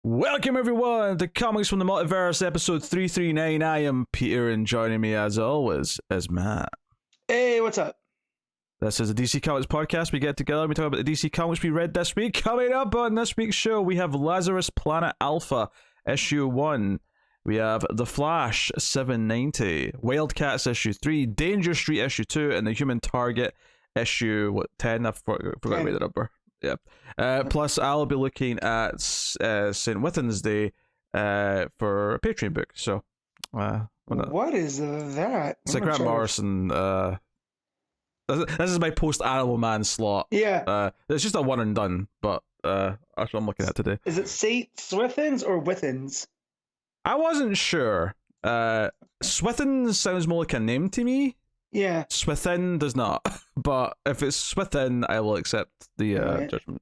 Welcome everyone to Comics from the Multiverse, episode 339. I am Peter, and joining me as always is Matt. Hey, what's up? This is a DC Comics podcast. We get together and we talk about the DC Comics we read this week. Coming up on this week's show, we have Lazarus Planet Alpha, issue 1. We have The Flash, 790. WildC.A.T.s, issue 3. Danger Street, issue 2. And The Human Target, issue 10? I forgot to read the number. Yeah. Plus, I'll be looking at Swithin's Day for a Patreon book. So, what is that? It's like Grant Morrison. This is my post Animal Man slot. Yeah. It's just a one and done, but that's what I'm looking at today. Is it Swithins or Withins? I wasn't sure. Swithin sounds more like a name to me. Yeah. Swithin does not. But if it's Swithin, I will accept the judgment.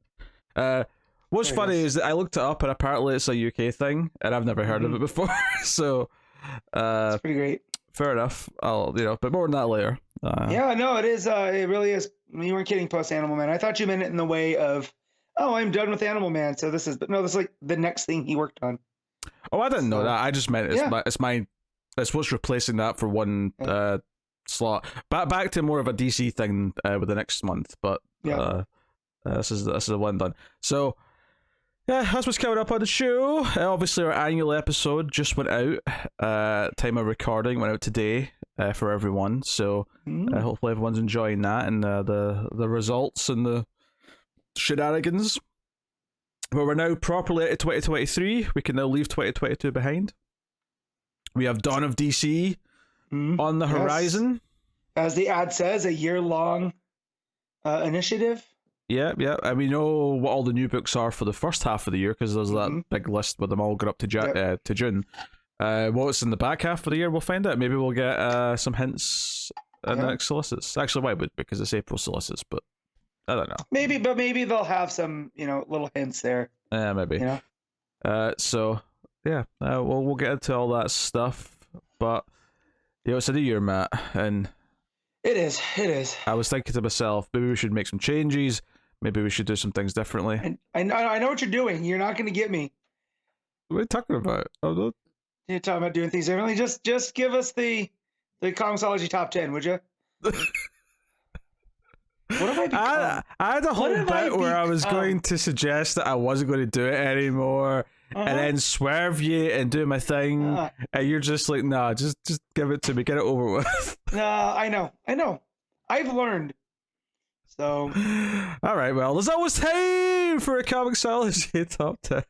What's funny is that I looked it up and apparently it's a UK thing and I've never heard of it before. So it's pretty great. Fair enough. But more on that later. Yeah, no, it is. It really is. You weren't kidding, post Animal Man. I thought you meant it in the way of, oh, I'm done with Animal Man. So this is, but no, this is like the next thing he worked on. Oh, I didn't know that. I just meant it's what's replacing that for one slot. Back to more of a DC thing with the next month, but this is the one done. So yeah, that's what's coming up on the show. Obviously, our annual episode just went out. Time of recording went out today for everyone. So hopefully everyone's enjoying that and the results and the shenanigans. But we're now properly at 2023. We can now leave 2022 behind. We have Dawn of DC on the horizon. As the ad says, a year-long initiative. Yeah, and we know what all the new books are for the first half of the year because there's that big list with them all going up to June. What's in the back half of the year, we'll find out. Maybe we'll get some hints in the next solicits. Actually, why would because it's April solicits, but I don't know. Maybe they'll have some, little hints there. Yeah, maybe. So yeah, we'll get into all that stuff. But it's a new year, Matt, and it is. I was thinking to myself, maybe we should make some changes. Maybe we should do some things differently. And I know what you're doing. You're not going to get me. What are you talking about? You're talking about doing things differently. Just give us the ComiXology top 10, would you? What have I become? I had a whole bit where I was going to suggest that I wasn't going to do it anymore, and then swerve you and do my thing, and you're just like, nah, just give it to me, get it over with. Nah, I know. I've learned. So, all right, well, there's always time for a ComiXology top 10.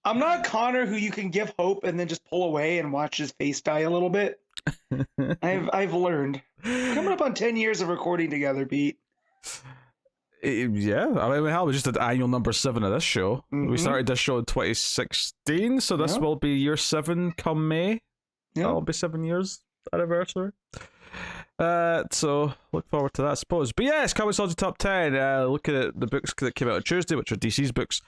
I'm not Connor, who you can give hope and then just pull away and watch his face die a little bit. I've learned. Coming up on 10 years of recording together, Pete. Yeah, I mean, hell, we just did annual number 7 of this show. We started this show in 2016, so this will be year 7 come May. Yeah, it'll be 7 years anniversary. So look forward to that, I suppose. But yes, ComiXology top 10. Looking at the books that came out on Tuesday, which are DC's books.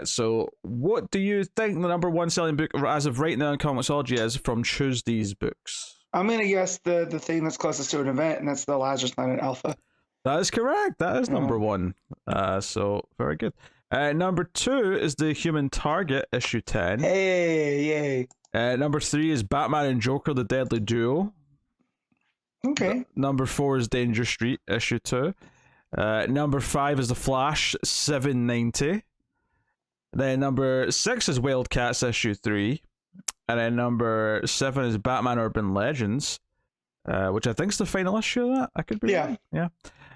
So what do you think the number 1 selling book as of right now in ComiXology is from Tuesday's books? I'm gonna guess the thing that's closest to an event, and that's the Lazarus Planet Alpha. That is correct. That is number 1. So very good. Number 2 is The Human Target, issue 10. Hey, yay. Number 3 is Batman and Joker, The Deadly Duo. Okay. Number 4 is Danger Street, issue 2. Number 5 is The Flash, 790. Then number 6 is WildC.A.T.s, issue 3. And then number 7 is Batman Urban Legends, which I think is the final issue of that. I could be wrong. Yeah.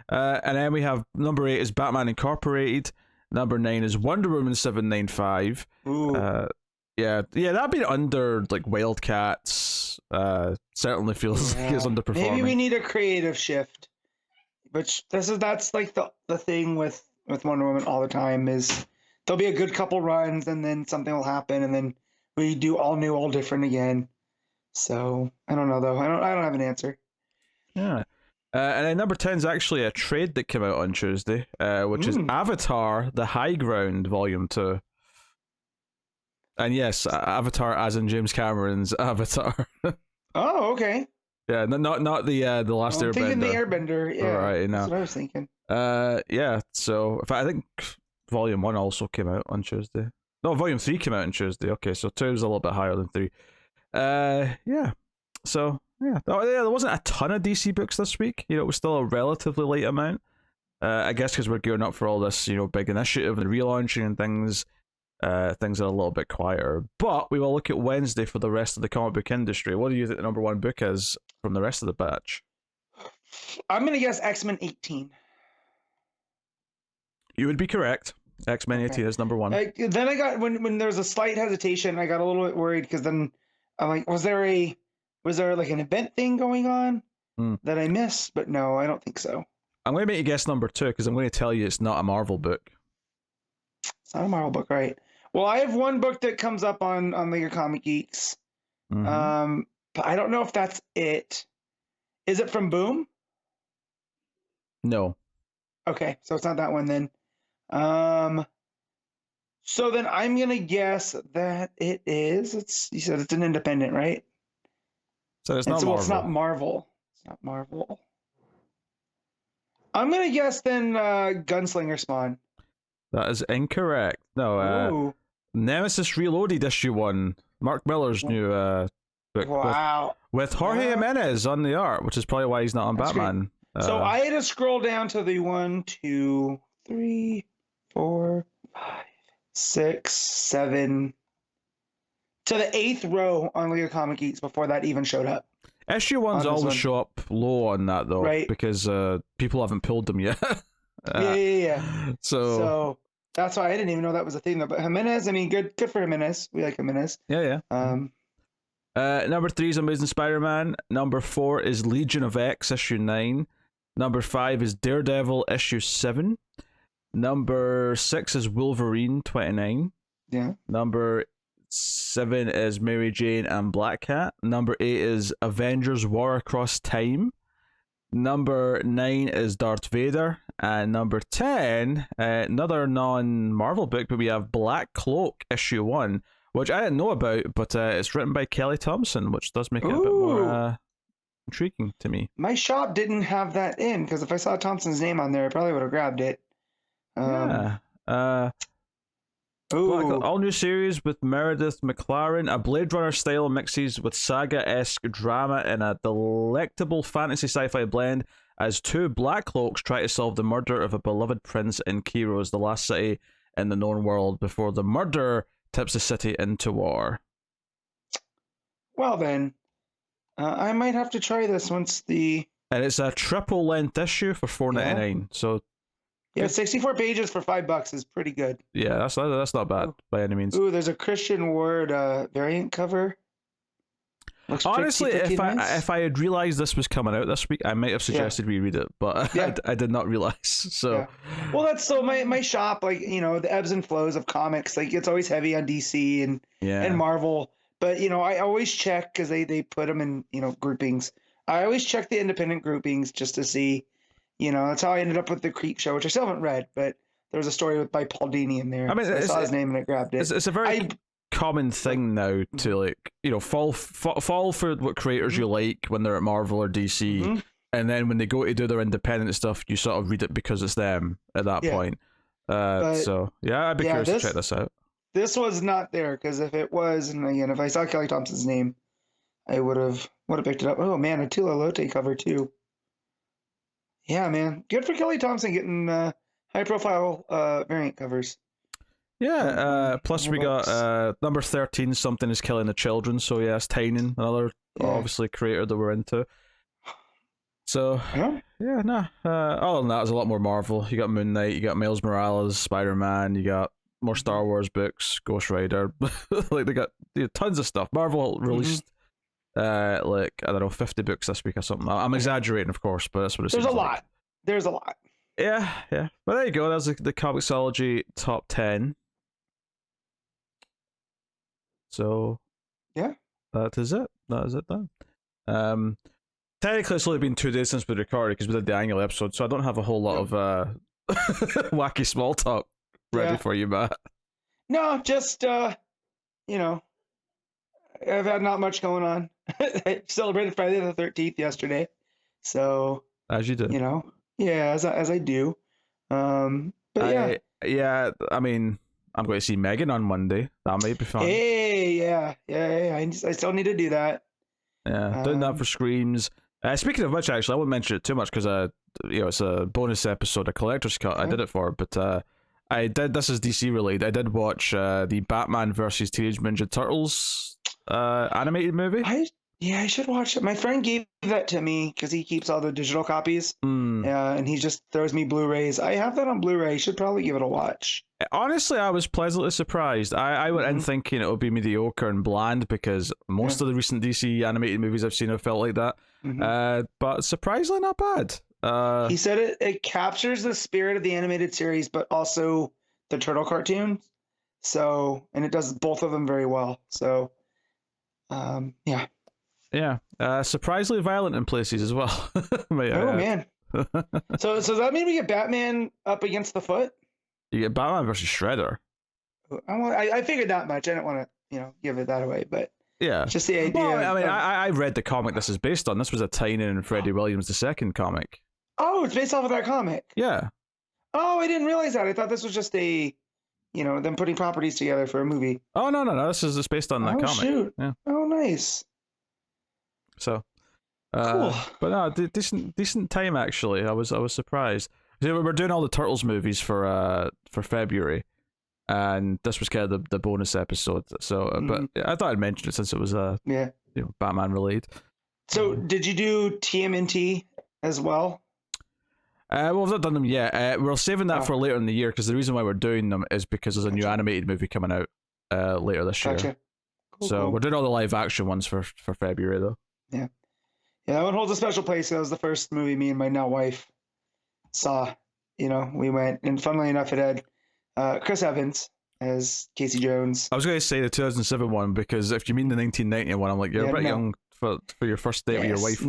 And then we have number 8 is Batman Incorporated. Number 9 is Wonder Woman 795. Ooh. That'd be under like WildC.A.T.s. Certainly feels like it's underperforming. Maybe we need a creative shift. Which that's like the thing with Wonder Woman all the time is there'll be a good couple runs and then something will happen and then we do all new, all different again. So I don't know though. I don't have an answer. Yeah. And then number 10 is actually a trade that came out on Tuesday, which is Avatar: The High Ground Volume 2. And yes, Avatar as in James Cameron's Avatar. Oh, okay. Yeah, not the last Airbender. I'm thinking the Airbender. Yeah, right, no. That's what I was thinking. Yeah. So I think Volume 1 also came out on Tuesday. No, Volume 3 came out on Tuesday. Okay, so 2 is a little bit higher than 3. Yeah. So, yeah. Oh, yeah, there wasn't a ton of DC books this week. You know, it was still a relatively light amount. I guess because we're gearing up for all this, you know, big initiative and relaunching and things. Things are a little bit quieter. But we will look at Wednesday for the rest of the comic book industry. What do you think the number one book is from the rest of the batch? I'm going to guess X-Men 18. You would be correct. X-Men 18 is number one. Then I got, when there was a slight hesitation, I got a little bit worried because then I'm like, was there like an event thing going on that I missed? But no, I don't think so. I'm going to make you guess number 2 because I'm going to tell you it's not a Marvel book. It's not a Marvel book, right? Well, I have one book that comes up on League of Comic Geeks. But I don't know if that's it. Is it from Boom? No. Okay, so it's not that one then. So then I'm gonna guess that it is. You said it's an independent, right? So it's not Marvel. Well, it's not Marvel. It's not Marvel. I'm gonna guess then Gunslinger Spawn. That is incorrect. No, Nemesis Reloaded issue 1. Mark Miller's new book. Wow. With Jorge Jimenez on the art, which is probably why he's not on Batman. So I had to scroll down to the 1, 2, 3, 4, 5, 6, 7 to the 8th row on League of Comic Geeks before that even showed up. Issue 1s always show up low on that though, right? Because people haven't pulled them yet. Yeah. So that's why I didn't even know that was a thing though. But Jimenez, I mean, good for Jimenez. We like Jimenez. Yeah. Number 3 is Amazing Spider-Man. Number 4 is Legion of X issue 9. Number 5 is Daredevil issue 7. Number 6 is Wolverine 29. Yeah. Number 7 is Mary Jane and Black Cat. Number 8 is Avengers War Across Time. Number 9 is Darth Vader. And number 10, another non-Marvel book, but we have Black Cloak issue 1, which I didn't know about, but it's written by Kelly Thompson, which does make it a bit more intriguing to me. My shop didn't have that in, because if I saw Thompson's name on there, I probably would have grabbed it. All new series with Meredith McLaren, a Blade Runner style mixes with saga-esque drama in a delectable fantasy sci-fi blend as 2 Black Cloaks try to solve the murder of a beloved prince in Kiros, the last city in the known world, before the murderer tips the city into war. Well then, I might have to try this once the... And it's a triple length issue for $4.99. So yeah, 64 pages for $5 is pretty good. Yeah, that's not bad by any means. Ooh, there's a Christian Word variant cover. Looks honestly, if I had realized this was coming out this week, I might have suggested we read it, but I did not realize. So well, that's so my shop, like, you know, the ebbs and flows of comics, like it's always heavy on DC and Marvel, but you know, I always check because they put them in, you know, groupings. I always check the independent groupings just to see, you know, that's how I ended up with the Creep Show, which I still haven't read, but there was a story by Paul Dini in there. I mean, so I saw his name and I grabbed it. It's a very common thing now to, like, you know, fall for what creators you like when they're at Marvel or DC, and then when they go to do their independent stuff, you sort of read it because it's them at that point. So yeah, I'd be curious to check this out. This was not there, because if it was, and again, if I saw Kelly Thompson's name, I would have picked it up. Oh man, a Tula Lote cover too. Yeah, man, good for Kelly Thompson getting high profile variant covers. Yeah, plus we got number 13, Something is Killing the Children. So yes, Tynion, another obviously creator that we're into. So other than that, there's a lot more Marvel. You got Moon Knight, you got Miles Morales, Spider-Man, you got more Star Wars books, Ghost Rider. Like they got tons of stuff. Marvel released like, I don't know, 50 books this week or something. I'm exaggerating, of course, but that's what it seems like. There's a lot. Yeah. But there you go. That's the Comicsology top 10. So yeah, that is it then. Technically it's only been 2 days since we recorded because we did the annual episode, so I don't have a whole lot of wacky small talk ready for you, Matt. No, just you know, I've had not much going on. I celebrated Friday the 13th yesterday, so as you do, you know, as I do. But I mean, I'm going to see Megan on Monday. That might be fun. Hey, yeah. I still need to do that. Yeah, doing that for Screams. Speaking of which, actually, I won't mention it too much because it's a bonus episode, a collector's cut. I did it for, but I did. This is DC related. I did watch the Batman versus Teenage Ninja Turtles animated movie. I should watch it. My friend gave that to me because he keeps all the digital copies. And he just throws me Blu-rays. I have that on Blu-ray. Should probably give it a watch. Honestly, I was pleasantly surprised. I went in thinking it would be mediocre and bland because most of the recent DC animated movies I've seen have felt like that. But surprisingly not bad. He said it captures the spirit of the animated series, but also the turtle cartoons. So, and it does both of them very well. So, yeah. Yeah, surprisingly violent in places as well. Man. So does that mean we get Batman up against the foot? You get Batman versus Shredder. I figured that much. I didn't want to, give it that away, but yeah, just the idea. Well, I read the comic this is based on. This was a Tynion and Freddie Williams II comic. Oh, it's based off of that comic. Yeah. Oh, I didn't realize that. I thought this was just them putting properties together for a movie. Oh no! This is based on that comic. Shoot. Yeah. Oh, nice. So, cool. But no, decent time actually. I was surprised. We're doing all the Turtles movies for February, and this was kind of the bonus episode. So, but I thought I'd mention it since it was Batman related. So, did you do TMNT as well? Well, we've not done them yet. We're saving that for later in the year because the reason why we're doing them is because there's a new animated movie coming out later this year. Cool. We're doing all the live action ones for February though. Yeah, that one holds a special place. That was the first movie me and my now wife saw. We went, and funnily enough, it had Chris Evans as Casey Jones. I was going to say the 2007 one because if you mean the 1990 one, I'm like, you're a bit young for your first date with your wife.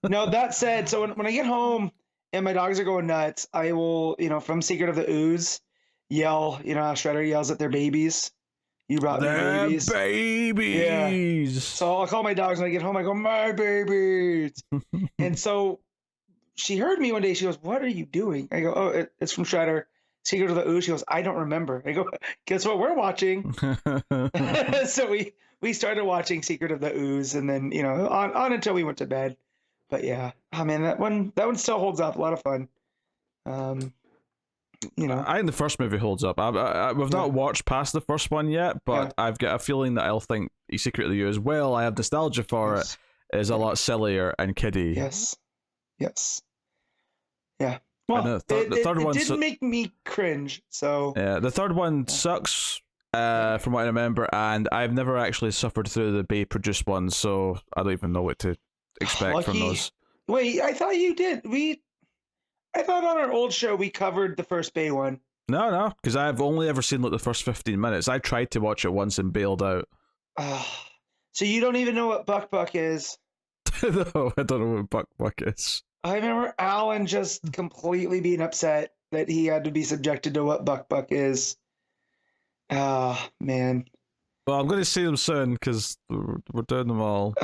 No, that said, so when I get home and my dogs are going nuts, I will, from Secret of the Ooze, yell, how Shredder yells at their babies. You brought me babies. Babies. Yeah. So I'll call my dogs when I get home. I go, my babies. And so she heard me one day. She goes, what are you doing? I go, oh, it's from Shredder. Secret of the Ooze. She goes, I don't remember. I go, guess what we're watching? So we started watching Secret of the Ooze, and then on until we went to bed. But yeah, oh man, that one still holds up. A lot of fun. I think the first movie holds up. We've not watched past the first one yet, but I've got a feeling that I'll think Secret of the Ooze, well, I have nostalgia for it, is a lot sillier and kiddie. Yes. Yeah. Well, the third one did make me cringe. So yeah, the third one sucks. From what I remember, and I've never actually suffered through the Bay produced ones, so I don't even know what to expect from those. Wait, I thought you did. I thought on our old show we covered the first Bay one. No, because I've only ever seen the first 15 minutes. I tried to watch it once and bailed out. So you don't even know what Buck is? No, I don't know what Buck is. I remember Alan just completely being upset that he had to be subjected to what Buck is. Man. Well, I'm going to see them soon because we're doing them all.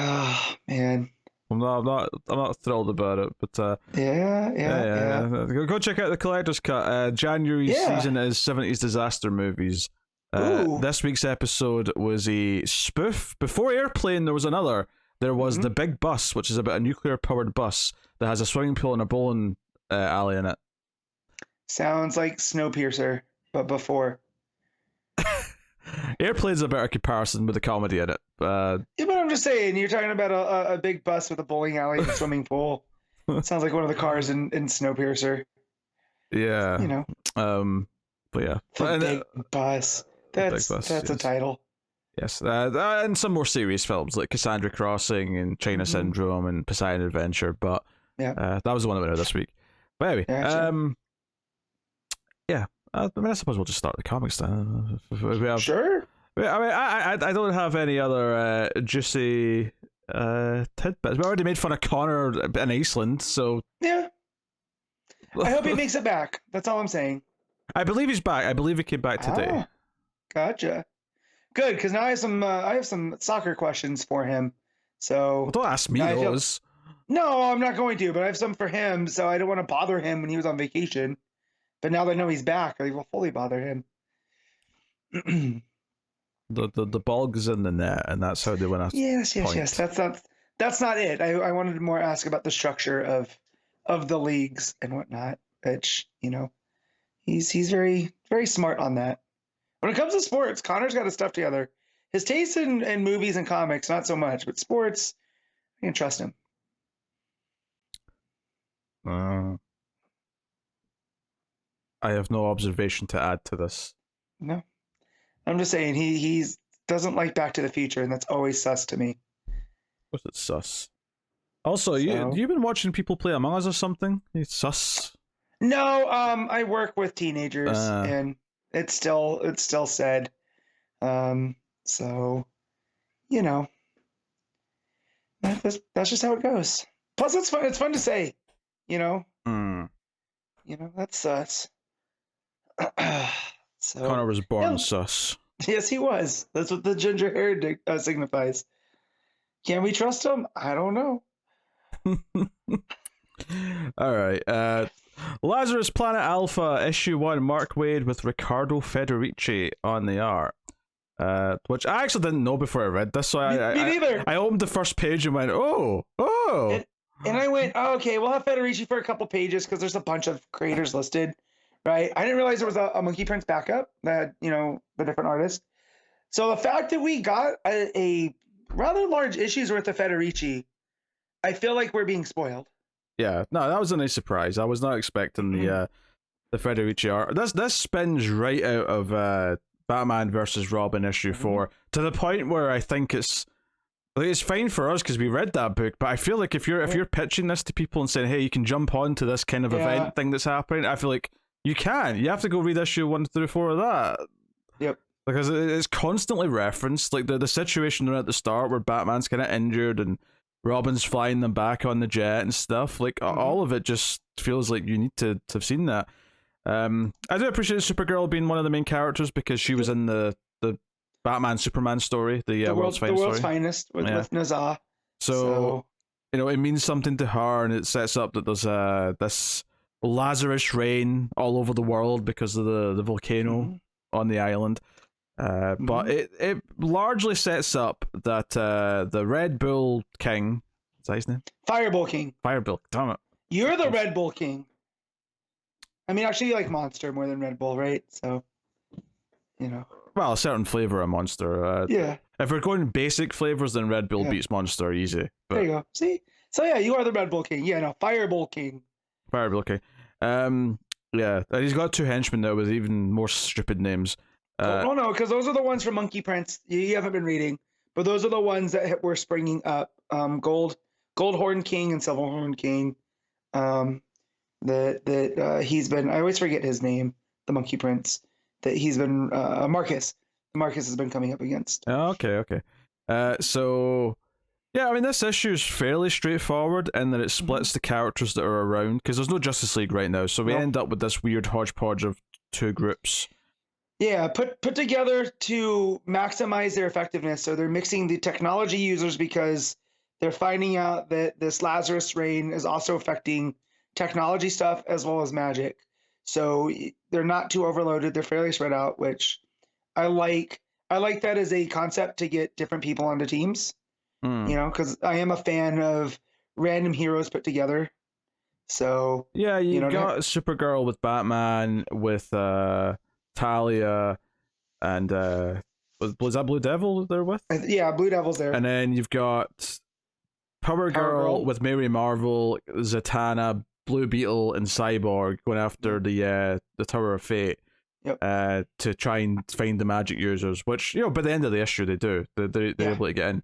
Man. I'm not thrilled about it, but yeah. Go check out the collector's cut. January season is 70s disaster movies. This week's episode was a spoof. Before Airplane, there was another. There was The Big Bus, which is about a nuclear-powered bus that has a swimming pool and a bowling alley in it. Sounds like Snowpiercer, but before. Airplane's a better comparison with the comedy in it. Yeah, but I'm just saying, you're talking about a big bus with a bowling alley and a swimming pool. It sounds like one of the cars in Snowpiercer. Yeah. But yeah. The Big Bus. That's a title. Yes. And some more serious films like Cassandra Crossing and China Syndrome and Poseidon Adventure. But that was the one that went out this week. But anyway, I suppose we'll just start the comics then. Sure. I don't have any other juicy tidbits. We already made fun of Connor in Iceland, so yeah. I hope he makes it back. That's all I'm saying. I believe he's back. I believe he came back today. Gotcha. Good, because now I have some soccer questions for him. So don't ask me those. No, I'm not going to. But I have some for him, so I don't want to bother him when he was on vacation. But now that I know he's back, I will fully bother him. The ball goes in the net, and that's how they win a yes. point. That's not it. I wanted to more ask about the structure of the leagues and whatnot. Which he's very very smart on that. When it comes to sports, Connor's got his stuff together. His taste in movies and comics, not so much, but sports, I can trust him. I have no observation to add to this. No, I'm just saying he doesn't like Back to the Future, and that's always sus to me. Was it sus? Also, you've been watching people play Among Us or something? It's sus. No, I work with teenagers, and it's still said. So, that's just how it goes. Plus, it's fun. It's fun to say, that's sus. So Connor was born sus. Yes, he was. That's what the ginger hair signifies. Can we trust him? I don't know. All right. Lazarus Planet Alpha issue 1, Mark Waid with Riccardo Federici on the art. Which I actually didn't know before I read this, so me neither. I opened the first page and went, oh. And I went, okay, we'll have Federici for a couple pages because there's a bunch of creators listed, right? I didn't realize there was a Monkey Prince backup that the different artists. So the fact that we got a rather large issues worth of Federici, I feel like we're being spoiled. Yeah, no, that was a nice surprise. I was not expecting the Federici art. This spins right out of Batman versus Robin issue 4 to the point where I think it's fine for us because we read that book, but I feel like if you're pitching this to people and saying, hey, you can jump on to this kind of event thing that's happening, I feel like you can. You have to go read issue 1 through 4 of that. Yep. Because it's constantly referenced, like the situation they're at the start where Batman's kind of injured and Robin's flying them back on the jet and stuff. Like all of it just feels like you need to have seen that. I do appreciate Supergirl being one of the main characters because she was in the Batman Superman story, the World's Finest with Nazar. So it means something to her, and it sets up that there's this Lazarus rain all over the world because of the volcano on the island. But it largely sets up that the Red Bull King, is that his name? Fireball King. Fireball, damn it. You're the Red Bull King. I mean, actually, you like Monster more than Red Bull, right? So, Well, a certain flavor of Monster. Yeah. If we're going basic flavors, then Red Bull beats Monster easy. But... There you go. See? So, yeah, you are the Red Bull King. Yeah, no, Fireball King. Fireball King. Yeah, and he's got 2 henchmen now with even more stupid names. No, because those are the ones from Monkey Prince. You haven't been reading, but those are the ones that were springing up. Goldhorn King and Silverhorn King. That he's been. I always forget his name. The Monkey Prince. That he's been. Marcus. Marcus has been coming up against. Okay. So. Yeah, I mean, this issue is fairly straightforward in that it splits the characters that are around, because there's no Justice League right now, so we end up with this weird hodgepodge of 2 groups. Yeah, put together to maximize their effectiveness. So they're mixing the technology users because they're finding out that this Lazarus rain is also affecting technology stuff as well as magic. So they're not too overloaded. They're fairly spread out, which I like. I like that as a concept to get different people onto teams. Because I am a fan of random heroes put together. So yeah, you got Supergirl with Batman, with Talia, and was that Blue Devil they're with? Yeah, Blue Devil's there. And then you've got Power Girl with Mary Marvel, Zatanna, Blue Beetle, and Cyborg going after the Tower of Fate. Yep. To try and find the magic users, which by the end of the issue they do. They're able to get in.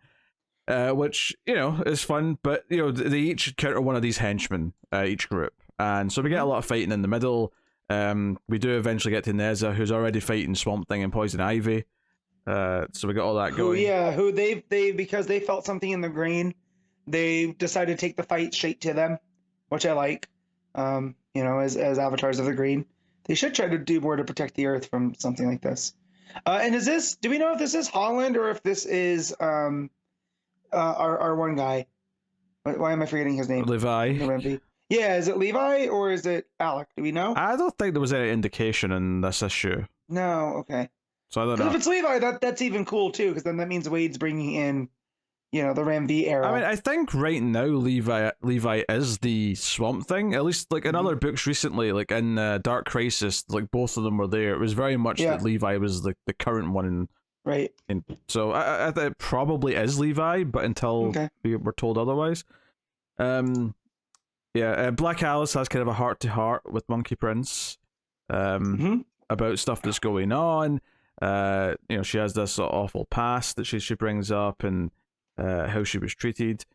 Which is fun, but they each encounter one of these henchmen, each group, and so we get a lot of fighting in the middle. We do eventually get to Neza, who's already fighting Swamp Thing and Poison Ivy. So we got all that going. Who they because they felt something in the grain, they decided to take the fight straight to them, which I like. As avatars of the green, they should try to do more to protect the Earth from something like this. And do we know if this is Holland or if this is our one guy? Why am I forgetting his name? Levi. Yeah, is it Levi or is it Alec? Do we know? I don't think there was any indication in this issue. No, okay. So I don't know. If it's Levi, that's even cool too, because then that means Waid's bringing in, the Ram V era. I mean, I think right now Levi is the Swamp Thing. At least like in other books recently, like in Dark Crisis, like both of them were there. It was very much that Levi was the current one. Right. And so I think it probably is Levi, but until we were told otherwise. Black Alice has kind of a heart-to-heart with Monkey Prince about stuff that's going on. She has this awful past that she brings up, and how she was treated.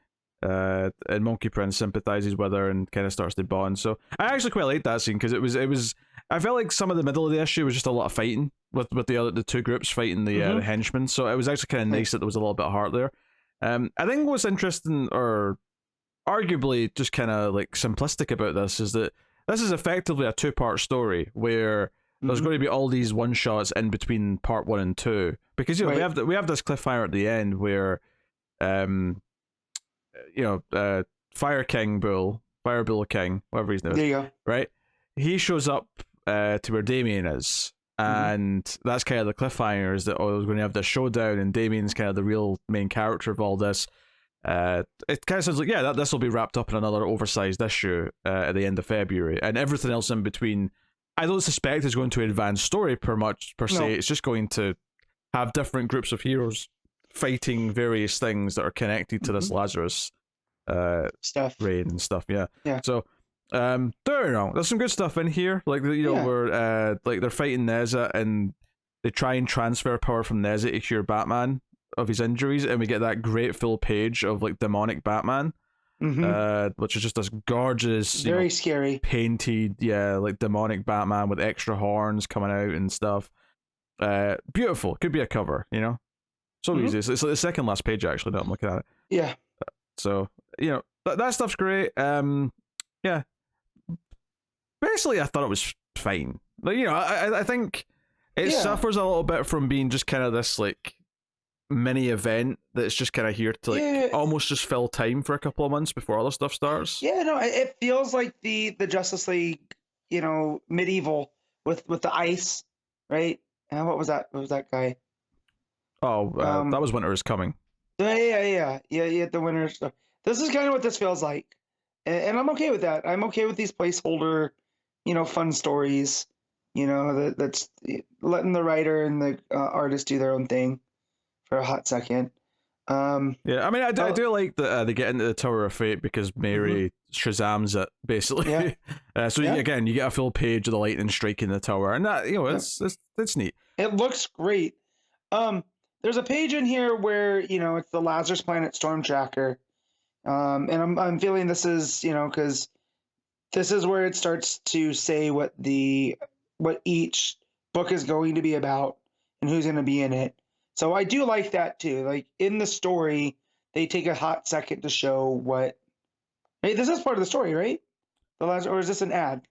And Monkey Prince sympathizes with her and kind of starts to bond. So I actually quite liked that scene because it was. I felt like some of the middle of the issue was just a lot of fighting with the two groups fighting the henchmen. So it was actually kind of nice that there was a little bit of heart there. I think what's interesting, or arguably just kind of like simplistic about this, is that this is effectively a 2-part story where there's going to be all these one shots in between part 1 and 2, because we have this cliffhanger at the end where Fire Bull King, whatever his name is, there you go, right? He shows up to where Damien is, and that's kind of the cliffhanger, is that we're going to have this showdown, and Damien's kind of the real main character of all this. It kind of sounds like this will be wrapped up in another oversized issue at the end of February, and everything else in between I don't suspect is going to advance story per se. No. It's just going to have different groups of heroes fighting various things that are connected to this Lazarus stuff, raid and stuff. Yeah. So don't know, there's some good stuff in here, like where like they're fighting Neza and they try and transfer power from Neza to cure Batman of his injuries, and we get that great full page of like demonic Batman, which is just this gorgeous, very scary painted, like demonic Batman with extra horns coming out and stuff. Beautiful, could be a cover, so easy. It's like the second last page actually. Now I'm looking at it. So that stuff's great. Basically I thought it was fine. Like, I think it suffers a little bit from being just kind of this like mini event that's just kind of here to like almost just fill time for a couple of months before other stuff starts. It feels like the Justice League, medieval with the ice, right? And what was that guy? That was Winter is Coming. The Winter stuff. This is kind of what this feels like, and I'm okay with that. I'm okay with these placeholder fun stories, that's letting the writer and the artist do their own thing for a hot second. I mean, I do like that they get into the Tower of Fate because Mary Shazams it, basically. You get a full page of the lightning striking the tower, and that, it's neat. It looks great. There's a page in here where, it's the Lazarus Planet Storm Tracker. And I'm feeling this is, because this is where it starts to say what each book is going to be about and who's going to be in it. So I do like that too. Like in the story, they take a hot second to show what. Hey, this is part of the story, right? Or is this an ad?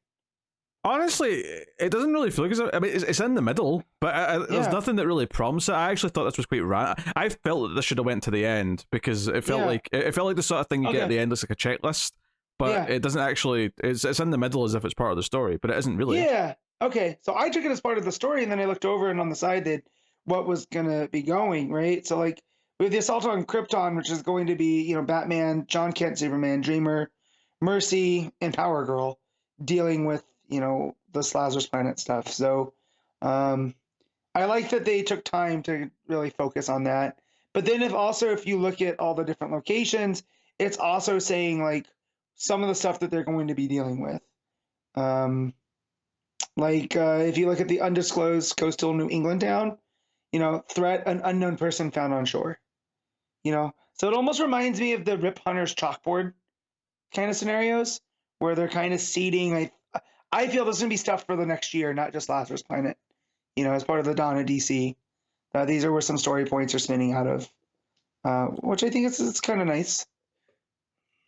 Honestly, it doesn't really feel like it's in the middle, but there's nothing that really prompts it. I actually thought this was quite random. I felt that this should have went to the end because it felt like the sort of thing you get at the end. It's like a checklist, but it doesn't actually. It's in the middle as if it's part of the story, but it isn't really. Yeah. Okay. So I took it as part of the story, and then I looked over, and on the side did what was gonna be going, right? So like we have the assault on Krypton, which is going to be Batman, John Kent, Superman, Dreamer, Mercy, and Power Girl dealing with this Lazarus Planet stuff. So I like that they took time to really focus on that. But then if you look at all the different locations, it's also saying like some of the stuff that they're going to be dealing with. If you look at the undisclosed coastal New England town, threat, an unknown person found on shore. So it almost reminds me of the Rip Hunter's chalkboard kind of scenarios where they're kind of seeding. I feel this is going to be stuff for the next year, not just Lazarus Planet, as part of the Dawn of DC. These are where some story points are spinning out of, which I think it's kind of nice.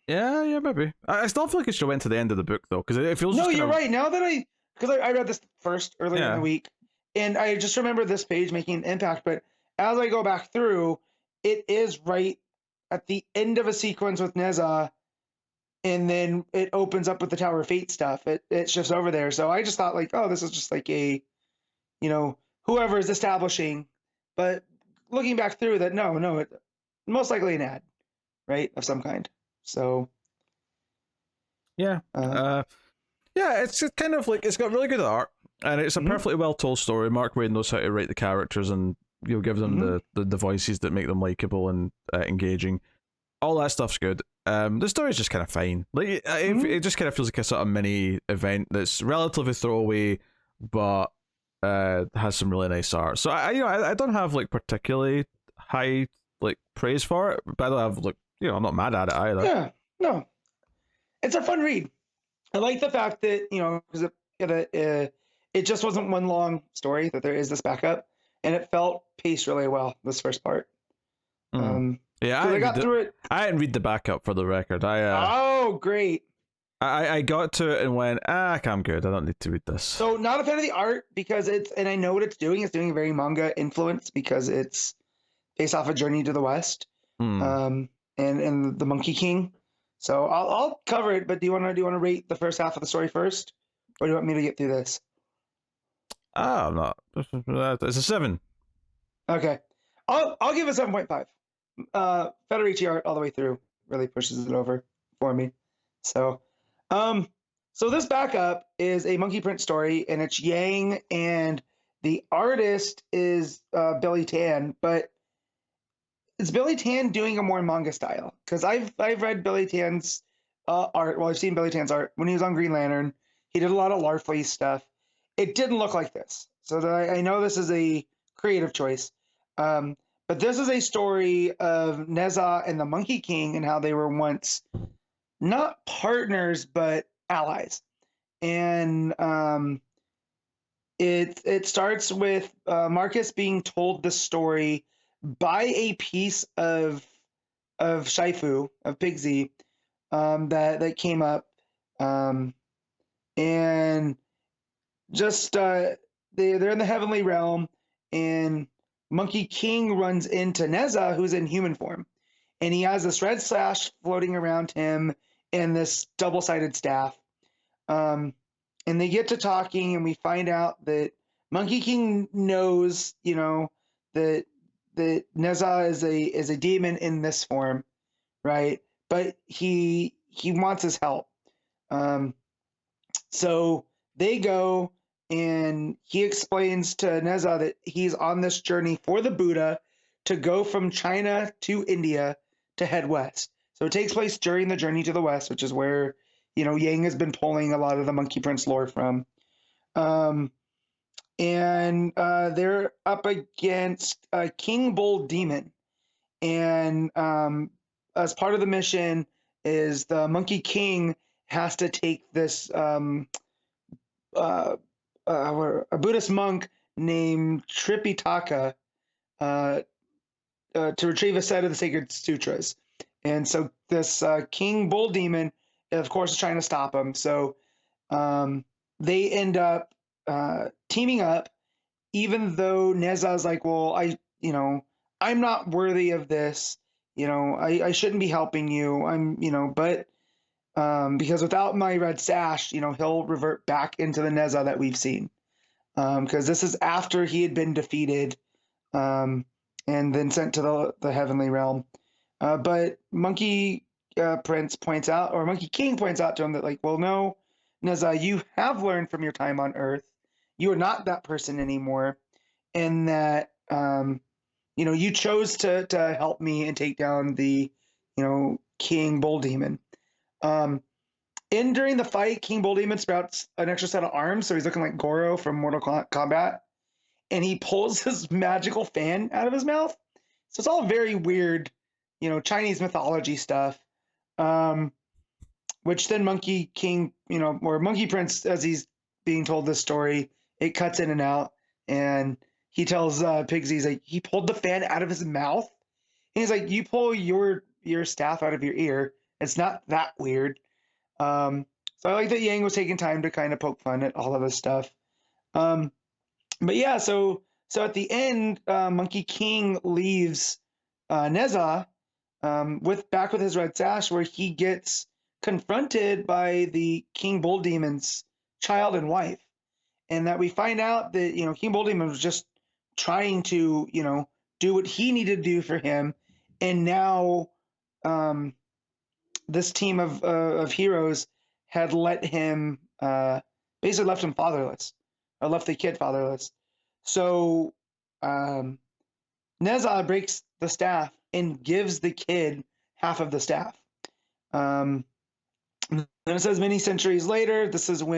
Yeah, maybe. I still feel like it should have went to the end of the book, though, because it feels... No, you're right. Now that because I read this first earlier in the week, and I just remember this page making an impact, but as I go back through, it is right at the end of a sequence with Neza, and then it opens up with the Tower of Fate stuff. It shifts over there. So I just thought like, oh, this is just like a, whoever is establishing. But looking back through that, no, it most likely an ad, right, of some kind. So yeah, yeah, it's kind of like, it's got really good art, and it's a perfectly well told story. Mark Waid knows how to write the characters, and give them the voices that make them likable and engaging. All that stuff's good. The story's just kind of fine. Like it just kind of feels like a sort of mini event that's relatively throwaway, but has some really nice art. So I don't have like particularly high like praise for it, but I don't have like, I'm not mad at it either. Yeah, no, it's a fun read. I like the fact that because it just wasn't one long story, that there is this backup, and it felt paced really well, this first part. Yeah, I got through it. I didn't read the backup, for the record. Oh, great. I got to it and went, I'm good. I don't need to read this. So not a fan of the art, because and I know what it's doing. It's doing a very manga influence, because it's based off a Journey to the West, and the Monkey King. So I'll cover it. But do you want to rate the first half of the story first, or do you want me to get through this? I'm not. It's a 7. Okay, I'll give it 7.5. Federici art all the way through really pushes it over for me. So this backup is a Monkey Print story, and it's Yang, and the artist is Billy Tan, but it's Billy Tan doing a more manga style, because I've read Billy Tan's art. Well, I've seen Billy Tan's art when he was on Green Lantern. He did a lot of Larfleeze stuff. It didn't look like this, so I know this is a creative choice. But this is a story of Neza and the Monkey King, and how they were once not partners but allies. And it starts with Marcus being told the story by a piece of Shifu, of Pigsy, that came up, and just they're in the heavenly realm, and Monkey King runs into Neza, who's in human form, and he has this red sash floating around him and this double-sided staff. And they get to talking, and we find out that Monkey King knows, that Neza is a demon in this form, right? But he wants his help. So they go, and he explains to Neza that he's on this journey for the Buddha to go from China to India to head west. So it takes place during the journey to the west, which is where, Yang has been pulling a lot of the Monkey Prince lore from. And they're up against King Bull Demon. And as part of the mission is the Monkey King has to take this a Buddhist monk named Tripitaka to retrieve a set of the sacred sutras. And so this King Bull Demon, of course, is trying to stop him. So they end up teaming up, even though Neza's like, well, I'm not worthy of this. I shouldn't be helping you. But because without my red sash, he'll revert back into the Neza that we've seen. Because this is after he had been defeated and then sent to the heavenly realm. But Monkey Prince points out, or Monkey King points out to him that, like, well, no, Neza, you have learned from your time on Earth. You are not that person anymore. And that, you chose to help me and take down the, King Bull Demon. During the fight, King Bull Demon sprouts an extra set of arms, so he's looking like Goro from Mortal Kombat, and he pulls his magical fan out of his mouth. So it's all very weird, Chinese mythology stuff. Which then Monkey King, or Monkey Prince, as he's being told this story, it cuts in and out, and he tells Pigsy, he's like, he pulled the fan out of his mouth. And he's like, you pull your staff out of your ear. It's not that weird. So I like that Yang was taking time to kind of poke fun at all of this stuff. But yeah, so at the end, Monkey King leaves Neza back with his red sash, where he gets confronted by the King Bull Demon's child and wife, and that we find out that King Bull Demon was just trying to, do what he needed to do for him, and now this team of heroes had let him basically left him fatherless, or left the kid fatherless. So Neza breaks the staff and gives the kid half of the staff. Then it says many centuries later, this is actually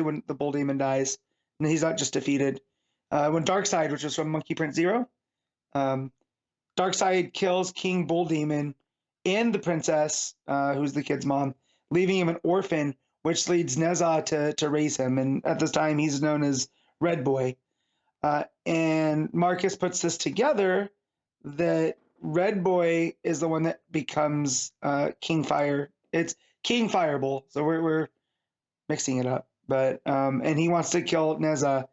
when the Bull Demon dies, and he's not just defeated. When Darkseid, which is from Monkey Prince Zero, Darkseid kills King Bull Demon and the princess, who's the kid's mom, leaving him an orphan, which leads Neza to raise him. And at this time, he's known as Red Boy. And Marcus puts this together that Red Boy is the one that becomes King Fire. It's King Fireball, so we're mixing it up. But and he wants to kill Neza,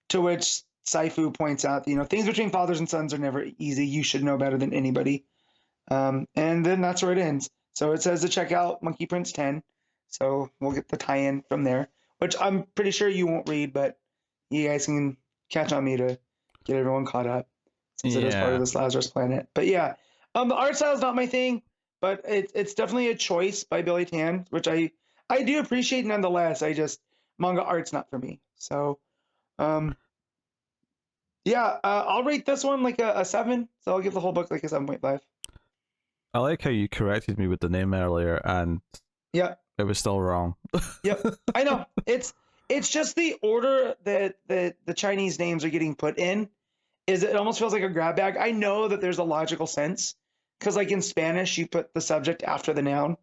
to which Saifu points out, things between fathers and sons are never easy. You should know better than anybody. And then that's where it ends. So it says to check out Monkey Prince 10. So we'll get the tie-in from there, which I'm pretty sure you won't read, but you guys can catch on me to get everyone caught up, since it is part of this Lazarus planet. But yeah, the art style is not my thing, but it's definitely a choice by Billy Tan, which I do appreciate nonetheless. Manga art's not for me. So I'll rate this one like a 7. So I'll give the whole book like a 7.5. I like how you corrected me with the name earlier, and it was still wrong. Yep, I know. It's just the order that the Chinese names are getting put in. It almost feels like a grab bag. I know that there's a logical sense, because like in Spanish, you put the subject after the noun.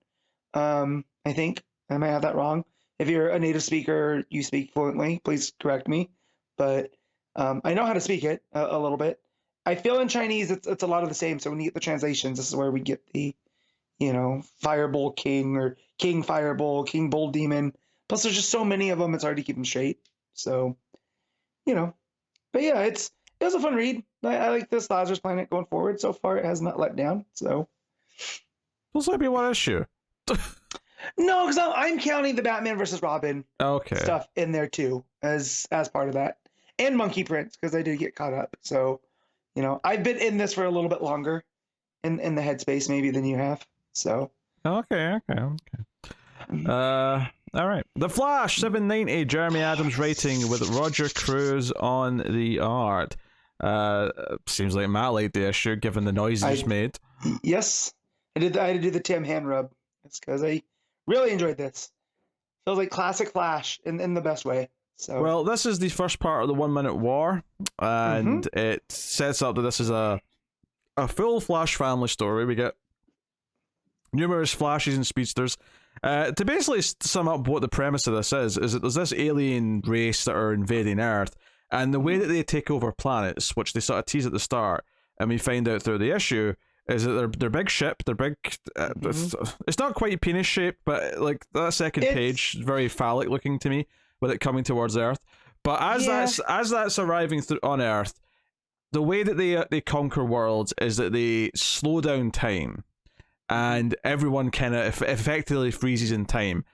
I think I might have that wrong. If you're a native speaker, you speak fluently, please correct me. But I know how to speak it a little bit. I feel in Chinese it's a lot of the same. So when you get the translations, this is where we get the, Fireball King, or King Fireball, King Bull Demon. Plus, there's just so many of them, it's hard to keep them straight. So, but yeah, it was a fun read. I like this Lazarus Planet going forward. So far, it has not let down. So, there's maybe one issue. No, because I'm counting the Batman versus Robin stuff in there too as part of that, and Monkey Prince, because I did get caught up. So, I've been in this for a little bit longer in the headspace maybe than you have. So okay. All right. The Flash 790, Jeremy Adams writing with Roger Cruz on the art. Seems like Matt liked the issue given the noise he's made. Yes, I had to do the Tim hand rub. It's because I really enjoyed this. Feels like classic Flash in the best way. So, well, this is the first part of the 1 minute war, and it sets up that this is a full Flash family story. We get numerous Flashes and Speedsters. To basically sum up what the premise of this is that there's this alien race that are invading Earth, and the way that they take over planets, which they sort of tease at the start, and we find out through the issue, is that they're big ship, they're big. It's not quite penis shaped, but like that second page is very phallic looking to me, with it coming towards Earth. But as that's arriving on Earth, the way that they conquer worlds is that they slow down time, and everyone kind of effectively freezes in time.